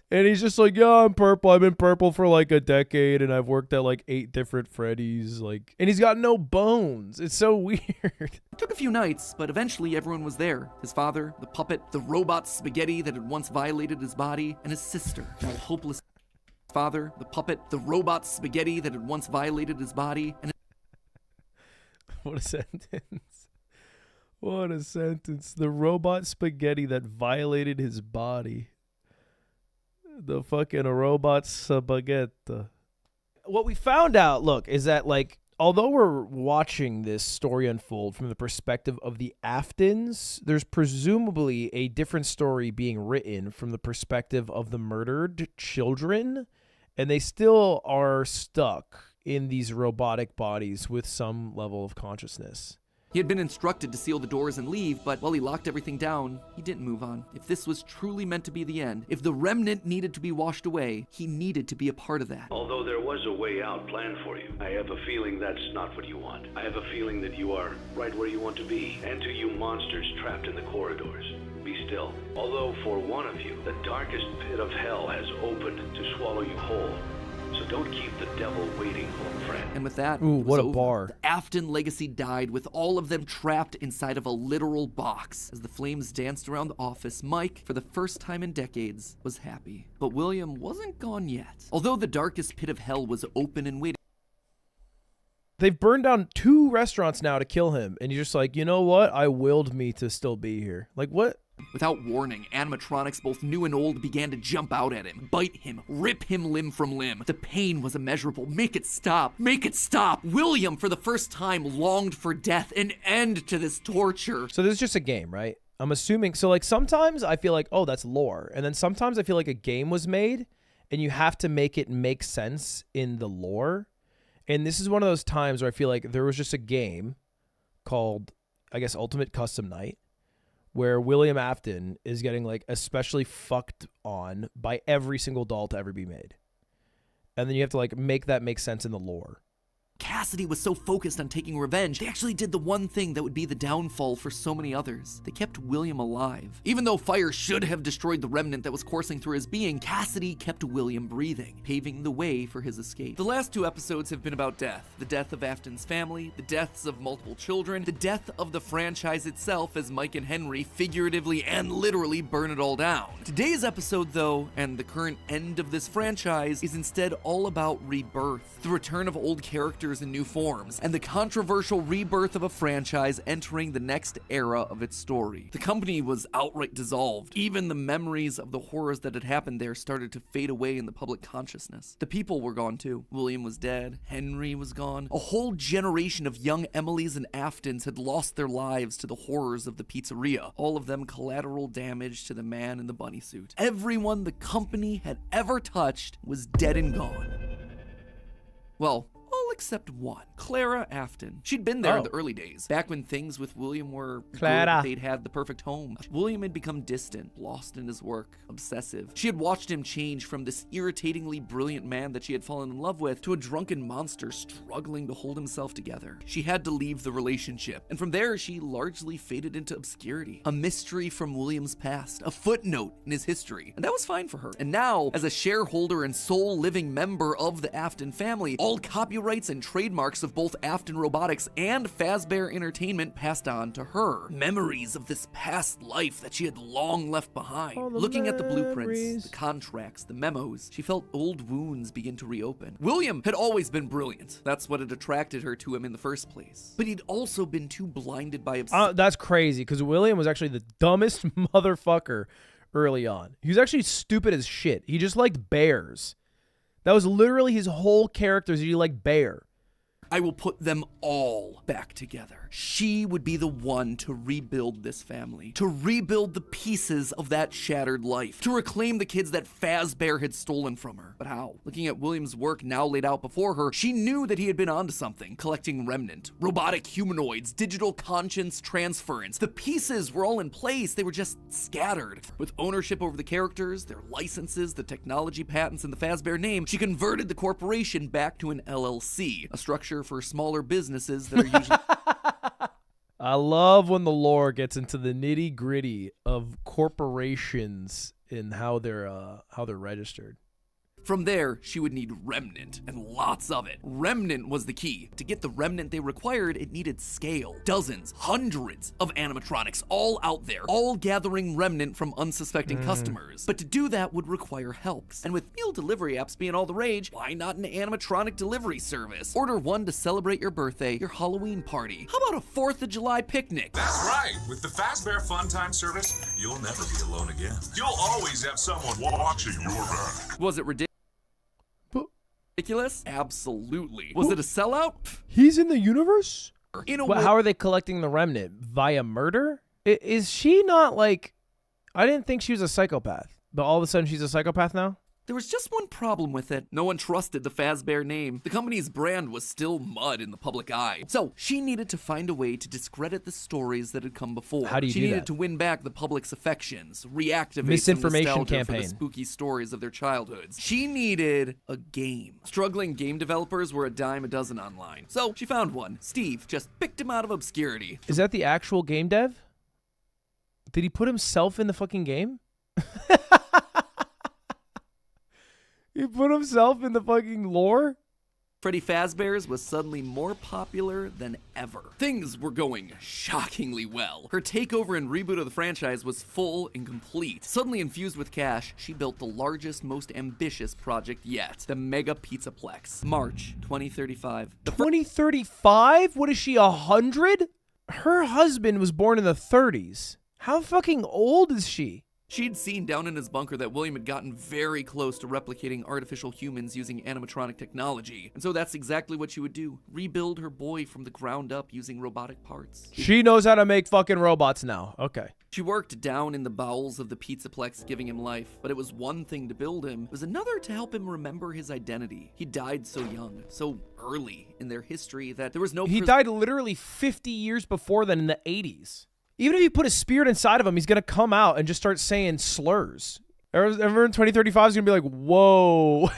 And he's just like, yeah, I'm purple. I've been purple for like a decade and I've worked at like 8 different Freddy's. Like, and he's got no bones. It's so weird. It took a few nights, but eventually everyone was there. His father, the puppet, the robot spaghetti that had once violated his body, and his sister, now hopeless. Father, the puppet, the robot spaghetti that had once violated his body, and what a sentence. What a sentence. The robot spaghetti that violated his body. The fucking robot spaghetti. What we found out, look, is that like, although we're watching this story unfold from the perspective of the Aftons, there's presumably a different story being written from the perspective of the murdered children, and they still are stuck in these robotic bodies with some level of consciousness. He had been instructed to seal the doors and leave, but while he locked everything down, he didn't move on. If this was truly meant to be the end, if the remnant needed to be washed away, he needed to be a part of that. Although there was a way out planned for you, I have a feeling that's not what you want. I have a feeling that you are right where you want to be. And to you monsters trapped in the corridors, be still. Although for one of you, the darkest pit of hell has opened to swallow you whole. So don't keep the devil waiting, old friend. And with that, ooh, what a bar. The Afton legacy died with all of them trapped inside of a literal box. As the flames danced around the office, Mike, for the first time in decades, was happy. But William wasn't gone yet. Although the darkest pit of hell was open and waiting. They've burned down 2 restaurants now to kill him. And you're just like, you know what? I willed me to still be here. Like, what? Without warning, animatronics, both new and old, began to jump out at him, bite him, rip him limb from limb. The pain was immeasurable. Make it stop. Make it stop. William, for the first time, longed for death, an end to this torture. So this is just a game, right? I'm assuming. So like sometimes I feel like, oh, that's lore. And then sometimes I feel like a game was made and you have to make it make sense in the lore. And this is one of those times where I feel like there was just a game called, I guess, Ultimate Custom Night, where William Afton is getting like especially fucked on by every single doll to ever be made. And then you have to like make that make sense in the lore. Cassidy was so focused on taking revenge, they actually did the one thing that would be the downfall for so many others. They kept William alive. Even though fire should have destroyed the remnant that was coursing through his being, Cassidy kept William breathing, paving the way for his escape. The last 2 episodes have been about death. The death of Afton's family, the deaths of multiple children, the death of the franchise itself as Mike and Henry figuratively and literally burn it all down. Today's episode, though, and the current end of this franchise, is instead all about rebirth, the return of old characters in new forms, and the controversial rebirth of a franchise entering the next era of its story. The company was outright dissolved. Even the memories of the horrors that had happened there started to fade away in the public consciousness. The people were gone too. William was dead. Henry was gone. A whole generation of young Emilys and Aftons had lost their lives to the horrors of the pizzeria. All of them collateral damage to the man in the bunny suit. Everyone the company had ever touched was dead and gone. Well, all except one, Clara Afton. She'd been there in the early days, back when things with William were Clara. good, they'd had the perfect home. William had become distant, lost in his work, obsessive. She had watched him change from this irritatingly brilliant man that she had fallen in love with to a drunken monster struggling to hold himself together. She had to leave the relationship, and from there she largely faded into obscurity. A mystery from William's past, a footnote in his history, and that was fine for her. And now, as a shareholder and sole living member of the Afton family, all copyrights patents and trademarks of both Afton Robotics and Fazbear Entertainment passed on to her. Memories of this past life that she had long left behind. Looking at the blueprints, the contracts, the memos, she felt old wounds begin to reopen. William had always been brilliant. That's what had attracted her to him in the first place. But he'd also been too blinded by that's crazy, because William was actually the dumbest motherfucker early on. He was actually stupid as shit. He just liked bears. That was literally his whole character, is he liked bear. I will put them all back together. She would be the one to rebuild this family, to rebuild the pieces of that shattered life, to reclaim the kids that Fazbear had stolen from her. But how? Looking at William's work now laid out before her, she knew that he had been onto something, collecting remnant, robotic humanoids, digital conscience transference. The pieces were all in place, they were just scattered. With ownership over the characters, their licenses, the technology patents, and the Fazbear name, she converted the corporation back to an LLC, a structure for smaller businesses that are usually... I love when the lore gets into the nitty gritty of corporations and how they're registered. From there, she would need remnant, and lots of it. Remnant was the key. To get the remnant they required, it needed scale. Dozens, hundreds of animatronics, all out there, all gathering remnant from unsuspecting customers. But to do that would require help. And with meal delivery apps being all the rage, why not an animatronic delivery service? Order one to celebrate your birthday, your Halloween party. How about a 4th of July picnic? That's right. With the Fazbear Fun Time service, you'll never be alone again. You'll always have someone watching your back. Was it ridiculous? Absolutely. Was it a sellout? He's in the universe? In a way. How are they collecting the remnant? Via murder? Is she not like... I didn't think she was a psychopath, but all of a sudden she's a psychopath now? There was just one problem with it. No one trusted the Fazbear name. The company's brand was still mud in the public eye. So she needed to find a way to discredit the stories that had come before. How do you She do needed that? to win back the public's affections, reactivate Misinformation some nostalgia campaign. for the spooky stories of their childhoods. She needed a game. Struggling game developers were a dime a dozen online. So she found one. Steve just picked him out of obscurity. Is that the actual game dev? Did he put himself in the fucking game? He put himself in the fucking lore? Freddy Fazbear's was suddenly more popular than ever. Things were going shockingly well. Her takeover and reboot of the franchise was full and complete. Suddenly infused with cash, she built the largest, most ambitious project yet, the Mega Pizzaplex. March 2035. 2035? What is she, 100? Her husband was born in the 30s. How fucking old is she? She'd seen down in his bunker that William had gotten very close to replicating artificial humans using animatronic technology. And so that's exactly what she would do. Rebuild her boy from the ground up using robotic parts. She knows how to make fucking robots now. Okay. She worked down in the bowels of the Pizzaplex, giving him life. But it was one thing to build him. It was another to help him remember his identity. He died so young, so early in their history that there was no... He died literally 50 years before then in the 80s. Even if you put a spirit inside of him, he's going to come out and just start saying slurs. Everyone in 2035 is going to be like, whoa,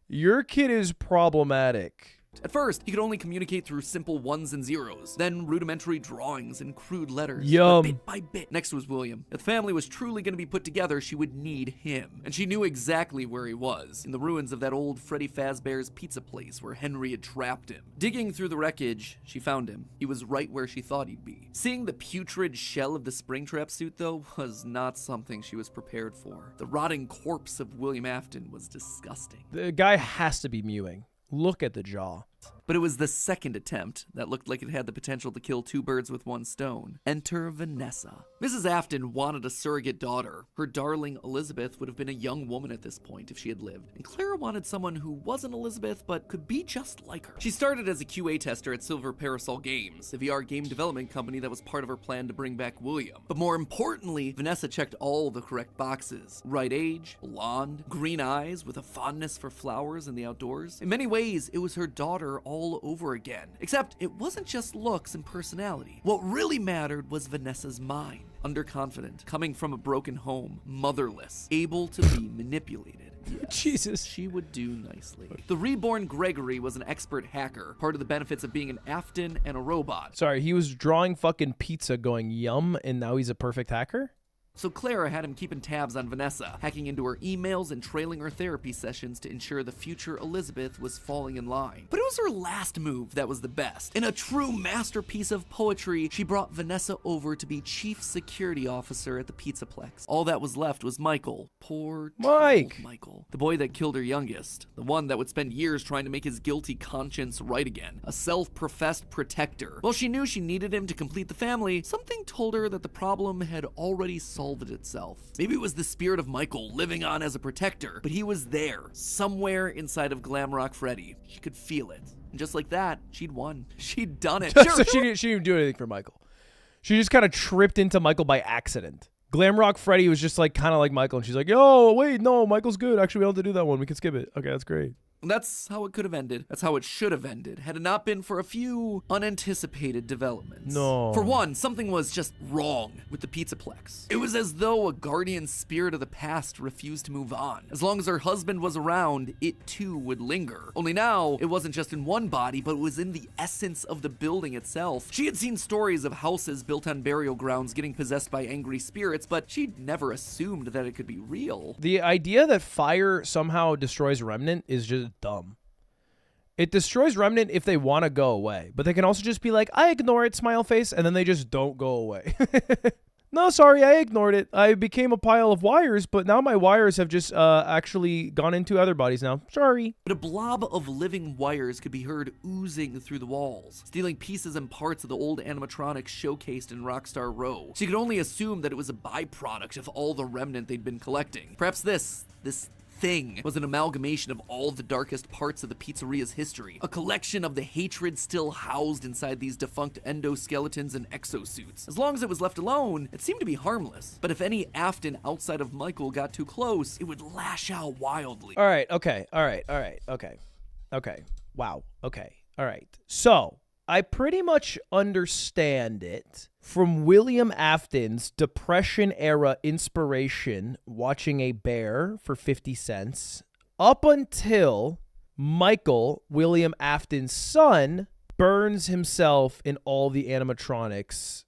your kid is problematic. At first, he could only communicate through simple ones and zeros, then rudimentary drawings and crude letters. Yum. But bit by bit, next was William. If the family was truly going to be put together, she would need him. And she knew exactly where he was, in the ruins of that old Freddy Fazbear's pizza place where Henry had trapped him. Digging through the wreckage, she found him. He was right where she thought he'd be. Seeing the putrid shell of the Springtrap suit, though, was not something she was prepared for. The rotting corpse of William Afton was disgusting. The guy has to be mewing. Look at the jaw. But it was the second attempt that looked like it had the potential to kill two birds with one stone. Enter Vanessa. Mrs. Afton wanted a surrogate daughter. Her darling Elizabeth would have been a young woman at this point if she had lived. And Clara wanted someone who wasn't Elizabeth but could be just like her. She started as a QA tester at Silver Parasol Games, a VR game development company that was part of her plan to bring back William. But more importantly, Vanessa checked all the correct boxes. Right age, blonde, green eyes with a fondness for flowers and the outdoors. In many ways, it was her daughter all over again. Except it wasn't just looks and personality. What really mattered was Vanessa's mind. Underconfident, coming from a broken home, motherless, able to be manipulated. Yes, Jesus. She would do nicely. The reborn Gregory was an expert hacker, part of the benefits of being an Afton and a robot. Sorry, he was drawing fucking pizza going yum, and now he's a perfect hacker? So Clara had him keeping tabs on Vanessa, hacking into her emails and trailing her therapy sessions to ensure the future Elizabeth was falling in line. But it was her last move that was the best. In a true masterpiece of poetry, she brought Vanessa over to be chief security officer at the Pizzaplex. All that was left was Michael. Poor Michael. The boy that killed her youngest. The one that would spend years trying to make his guilty conscience right again. A self-professed protector. While she knew she needed him to complete the family, something told her that the problem had already solved itself. Maybe it was the spirit of Michael living on as a protector, but he was there, somewhere inside of Glamrock Freddy. She could feel it. And just like that, she'd won. She'd done it. So she didn't even do anything for Michael. She just kind of tripped into Michael by accident. Glamrock Freddy was just like kind of like Michael, and she's like, "Yo, wait, no, Michael's good. Actually, we don't have to do that one. We can skip it. Okay, that's great." That's how it could have ended. That's how it should have ended, had it not been for a few unanticipated developments. No. For one, something was just wrong with the Pizzaplex. It was as though a guardian spirit of the past refused to move on. As long as her husband was around, it too would linger. Only now, it wasn't just in one body, but it was in the essence of the building itself. She had seen stories of houses built on burial grounds getting possessed by angry spirits, but she'd never assumed that it could be real. The idea that fire somehow destroys Remnant is just dumb. It destroys Remnant if they want to go away, but they can also just be like, I ignore it, smile face, and then they just don't go away. No, sorry, I ignored it. I became a pile of wires, but now my wires have just actually gone into other bodies now. Sorry. But a blob of living wires could be heard oozing through the walls, stealing pieces and parts of the old animatronics showcased in Rockstar Row. She could only assume that it was a byproduct of all the remnant they'd been collecting. Perhaps this thing was an amalgamation of all the darkest parts of the pizzeria's history, a collection of the hatred still housed inside these defunct endoskeletons and exosuits. As long as it was left alone, it seemed to be harmless. But if any Afton outside of Michael got too close, it would lash out wildly. All right. Wow. Okay. All right. So I pretty much understand it from William Afton's Depression-era inspiration, watching a bear for 50 cents, up until Michael, William Afton's son, burns himself in all the animatronics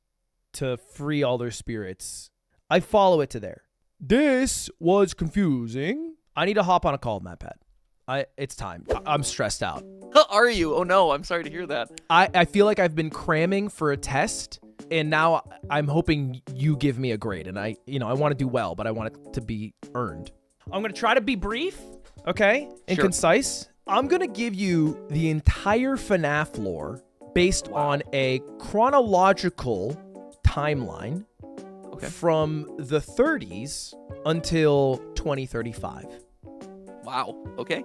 to free all their spirits. I follow it to there. This was confusing. I need to hop on a call, MatPat. It's time. I'm stressed out. Are you? Oh no, I'm sorry to hear that. I feel like I've been cramming for a test, and now I'm hoping you give me a grade. And I want to do well, but I want it to be earned. I'm going to try to be brief, okay, and concise. I'm going to give you the entire FNAF lore based on a chronological timeline from the 30s until 2035. Wow. Okay.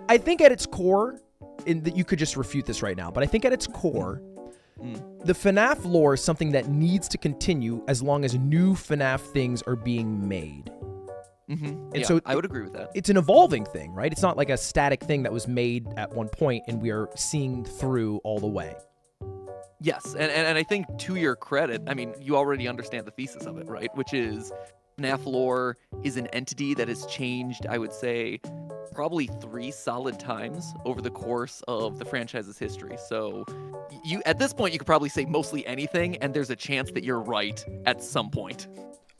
I think at its core, you could just refute this right now, but I think at its core, the FNAF lore is something that needs to continue as long as new FNAF things are being made. And so I would agree with that. It's an evolving thing, right? It's not like a static thing that was made at one point and we are seeing through all the way. Yes, and I think to your credit, I mean, you already understand the thesis of it, right? Which is FNAF lore is an entity that has changed, I would say, probably 3 solid times over the course of the franchise's history. So you, at this point, you could probably say mostly anything, and there's a chance that you're right at some point.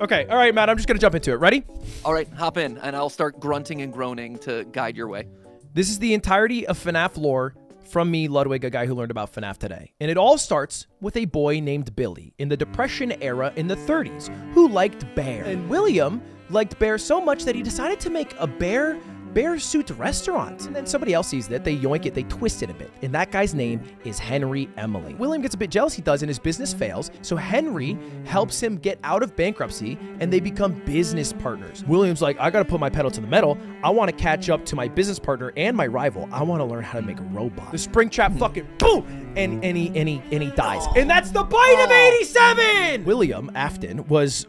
Okay, all right, Matt, I'm just going to jump into it. Ready? All right, hop in, and I'll start grunting and groaning to guide your way. This is the entirety of FNAF lore from me, Ludwig, a guy who learned about FNAF today. And it all starts with a boy named Billy in the Depression era in the 30s who liked bear. And William liked bear so much that he decided to make a bear suit restaurant. And then somebody else sees that, they yoink it, they twist it a bit. And that guy's name is Henry Emily. William gets a bit jealous, he does, and his business fails. So Henry helps him get out of bankruptcy and they become business partners. William's like, I gotta put my pedal to the metal. I wanna catch up to my business partner and my rival. I wanna learn how to make a robot. The Springtrap fucking boom! And he dies. And that's the bite of 87! William Afton was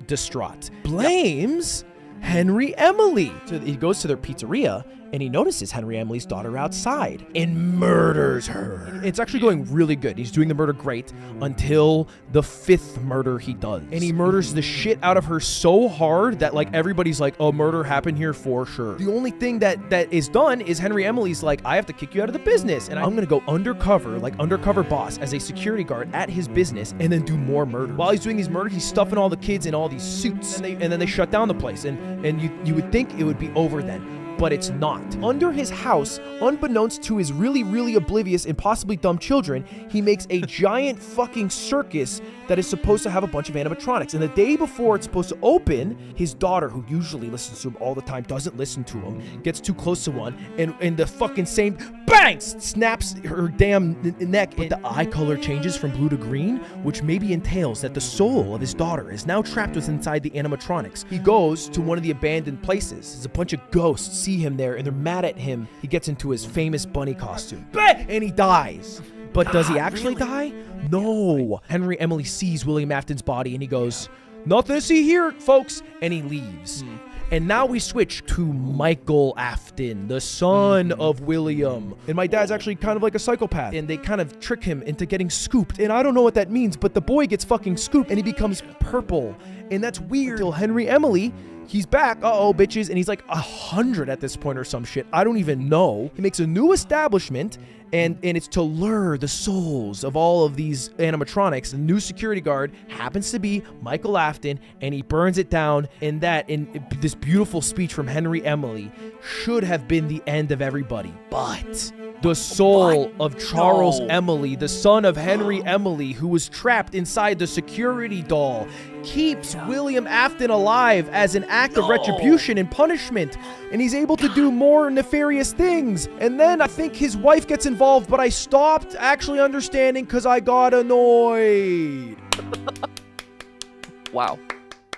distraught. Blames Henry Emily. So he goes to their pizzeria and he notices Henry Emily's daughter outside and murders her. It's actually going really good. He's doing the murder great until the 5th murder he does. And he murders the shit out of her so hard that like everybody's like, oh, murder happened here for sure. The only thing that is done is Henry Emily's like, I have to kick you out of the business, and I'm gonna go undercover, like undercover boss as a security guard at his business, and then do more murder. While he's doing these murders, he's stuffing all the kids in all these suits, and then they shut down the place, and you would think it would be over then. But it's not. Under his house, unbeknownst to his really, really oblivious and possibly dumb children, he makes a giant fucking circus that is supposed to have a bunch of animatronics. And the day before it's supposed to open, his daughter, who usually listens to him all the time, doesn't listen to him, gets too close to one, and the fucking same bangs snaps her damn neck. But the eye color changes from blue to green, which maybe entails that the soul of his daughter is now trapped within inside the animatronics. He goes to one of the abandoned places. There's a bunch of ghosts see him there, and they're mad at him. He gets into his famous bunny costume, and he dies. But does he actually die? No. Henry Emily sees William Afton's body, and he goes, nothing to see here, folks, and he leaves. And now we switch to Michael Afton, the son of William. And my dad's actually kind of like a psychopath. And they kind of trick him into getting scooped. And I don't know what that means, but the boy gets fucking scooped and he becomes purple. And that's weird. Till Henry Emily, he's back, bitches. And he's like 100 at this point or some shit. I don't even know. He makes a new establishment, and it's to lure the souls of all of these animatronics. The new security guard happens to be Michael Afton, and he burns it down. And this beautiful speech from Henry Emily should have been the end of everybody. But the soul of Charles Emily, the son of Henry Emily, who was trapped inside the security doll, keeps William Afton alive as an act of retribution and punishment. And he's able to do more nefarious things. And then I think his wife gets involved, but I stopped actually understanding because I got annoyed. Wow.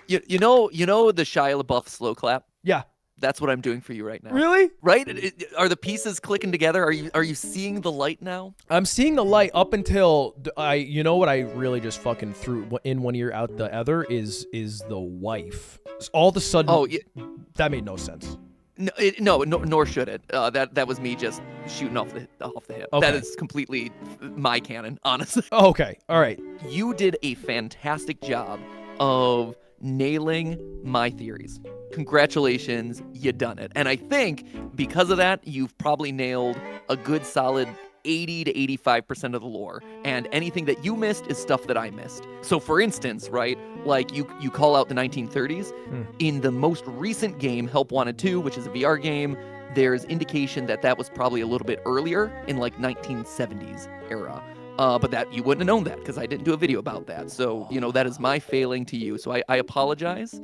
You know the Shia LaBeouf slow clap? Yeah. That's what I'm doing for you right now. Really? Right? Are the pieces clicking together? Are you seeing the light now? I'm seeing the light up until you know what I really just fucking threw in one ear out the other is the wife. All of a sudden, that made no sense. No, nor should it. That was me just shooting off the hip. Okay. That is completely my canon, honestly. Okay, all right. You did a fantastic job of nailing my theories. Congratulations, you done it. And I think because of that, you've probably nailed a good solid 80 to 85% of the lore. And anything that you missed is stuff that I missed. So for instance, right, like you call out the 1930s. In the most recent game, Help Wanted 2, which is a VR game, there's indication that was probably a little bit earlier in like 1970s era. But that you wouldn't have known that because I didn't do a video about that. So, that is my failing to you. So I apologize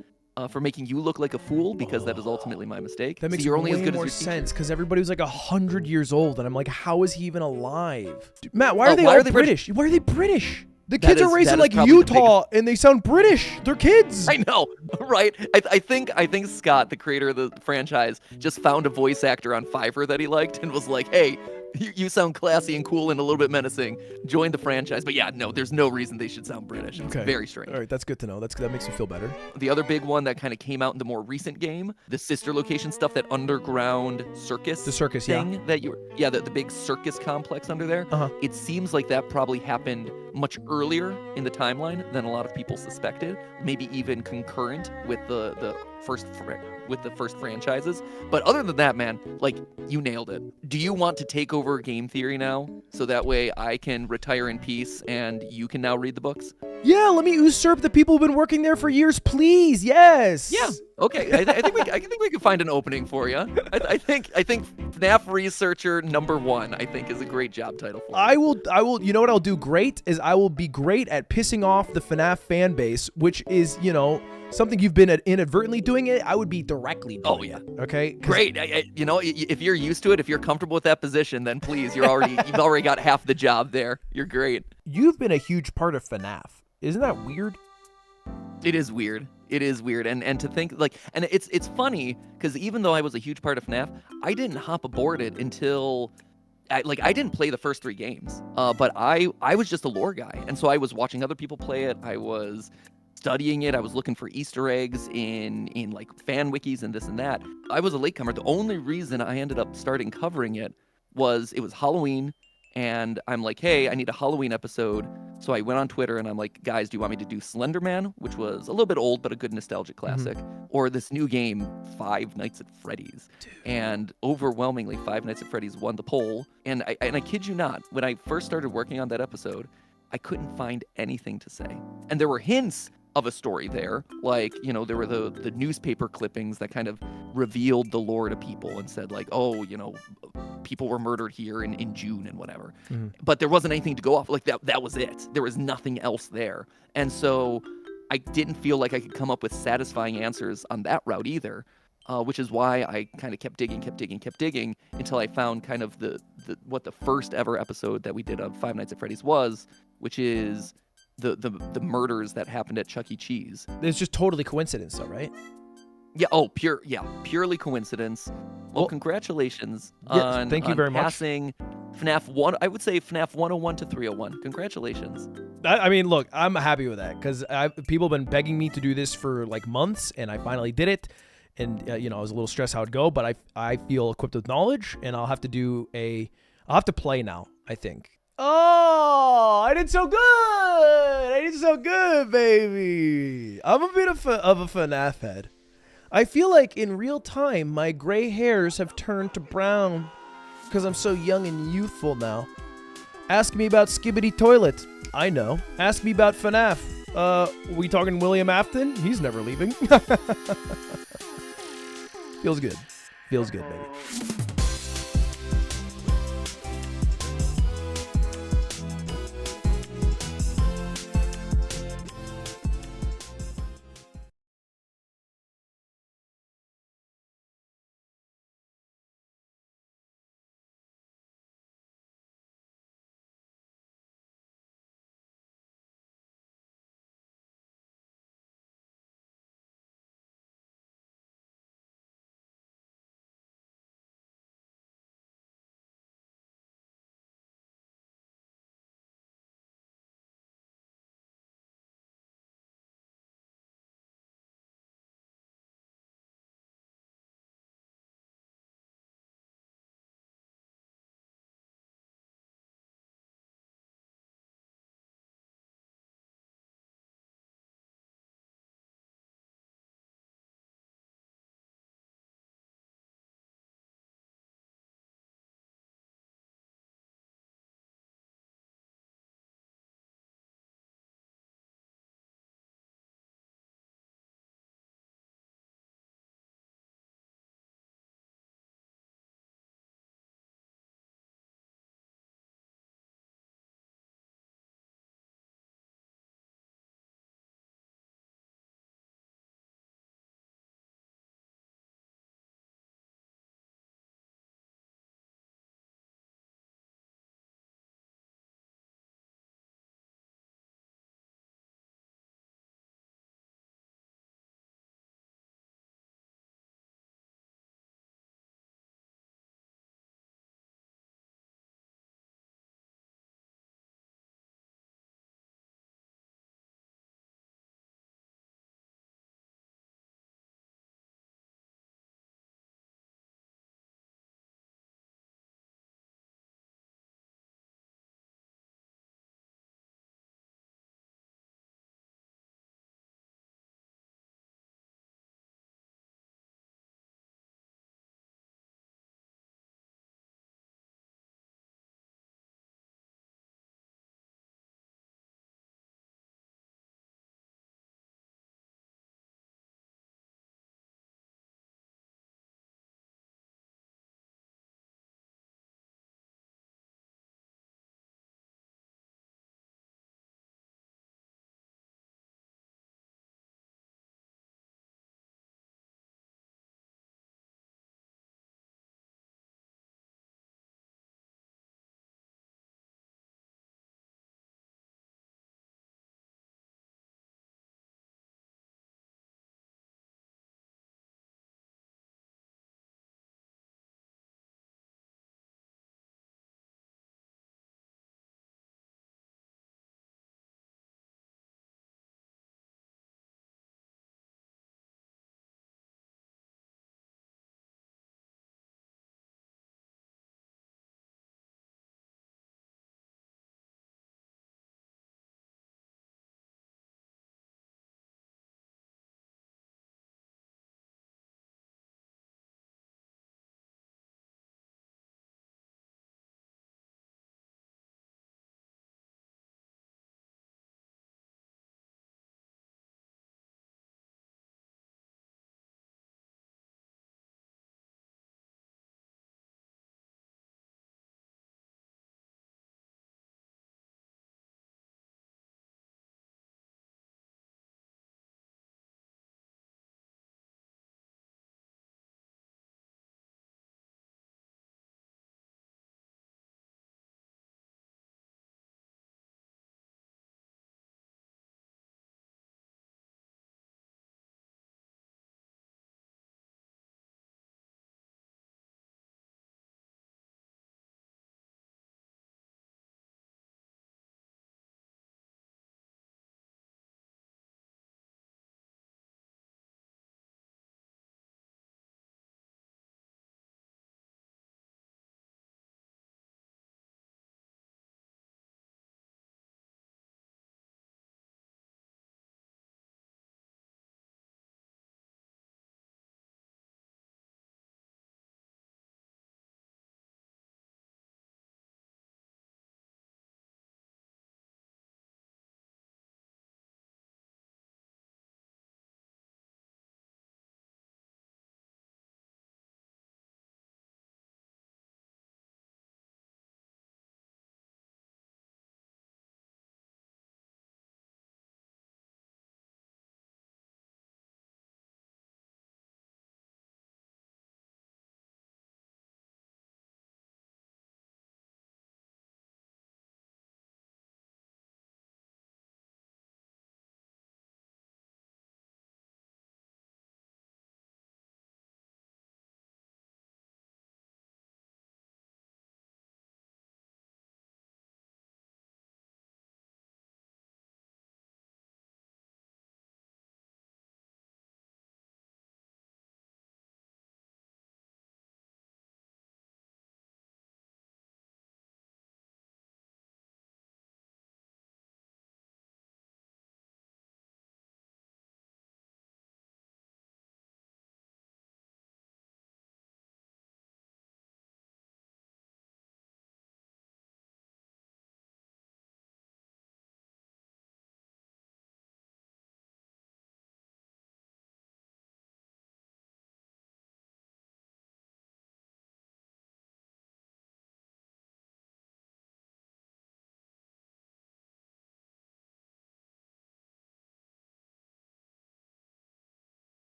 for making you look like a fool because that is ultimately my mistake. That makes you're only way as good more as your sense because everybody was like 100 years old, and I'm like, how is he even alive? Dude, Matt, why are they all British? Why are they British? The kids are raised in like Utah, and they sound British. They're kids. I know, right? I think Scott, the creator of the franchise, just found a voice actor on Fiverr that he liked and was like, hey, you sound classy and cool and a little bit menacing. Join the franchise. But yeah, no, there's no reason they should sound British. It's very strange. All right, that's good to know. That makes me feel better. The other big one that kind of came out in the more recent game, the sister location stuff, that underground circus. The circus, thing the big circus complex under there. It seems like that probably happened much earlier in the timeline than a lot of people suspected. Maybe even concurrent with the first franchises. But other than that, man, like, you nailed it. Do you want to take over game theory now so that way I can retire in peace and you can now read the books? Yeah, let me usurp the people who've been working there for years, please. Yes. Yeah. Okay. I think we can find an opening for you. I think FNAF researcher #1, I think, is a great job title for you. I will. You know what I'll do great is I will be great at pissing off the FNAF fan base, which is, something you've been inadvertently doing it. I would be directly doing it. Okay. Great. If you're used to it, if you're comfortable with that position, then please, you've already got half the job there. You're great. You've been a huge part of FNAF. Isn't that weird? It is weird. It is weird. And to think and it's funny because even though I was a huge part of FNAF, I didn't hop aboard it until I didn't play the first 3 games. But I was just a lore guy. And so I was watching other people play it. I was studying it. I was looking for Easter eggs in like fan wikis and this and that. I was a latecomer. The only reason I ended up starting covering it was Halloween. And I'm like, hey, I need a Halloween episode. So I went on Twitter and I'm like, guys, do you want me to do Slender Man, which was a little bit old, but a good nostalgic classic, or this new game, Five Nights at Freddy's? Dude. And overwhelmingly, Five Nights at Freddy's won the poll. And I kid you not, when I first started working on that episode, I couldn't find anything to say. And there were hints of a story there. Like, you know, there were the newspaper clippings that kind of revealed the lore to people and said like, oh, you know, people were murdered here in June and whatever. But there wasn't anything to go off. Like that was it. There was nothing else there. And so I didn't feel like I could come up with satisfying answers on that route either, which is why I kind of kept digging until I found kind of the what the first ever episode that we did of Five Nights at Freddy's was, which is the murders that happened at Chuck E. Cheese. It's just totally coincidence though, right? Yeah, purely coincidence. Well, congratulations on thank you very much. Passing FNAF 1. I would say FNAF 101 to 301. Congratulations. I mean, look, I'm happy with that because people have been begging me to do this for like months, and I finally did it. And you know, I was a little stressed how it'd go, but I feel equipped with knowledge, and I'll have to play now, I think. Oh, I did so good, baby. I'm a bit of a FNAF head. I feel like in real time, my gray hairs have turned to brown because I'm so young and youthful now. Ask me about Skibbity Toilet. I know. Ask me about FNAF. We talking William Afton? He's never leaving. Feels good. Feels good, baby.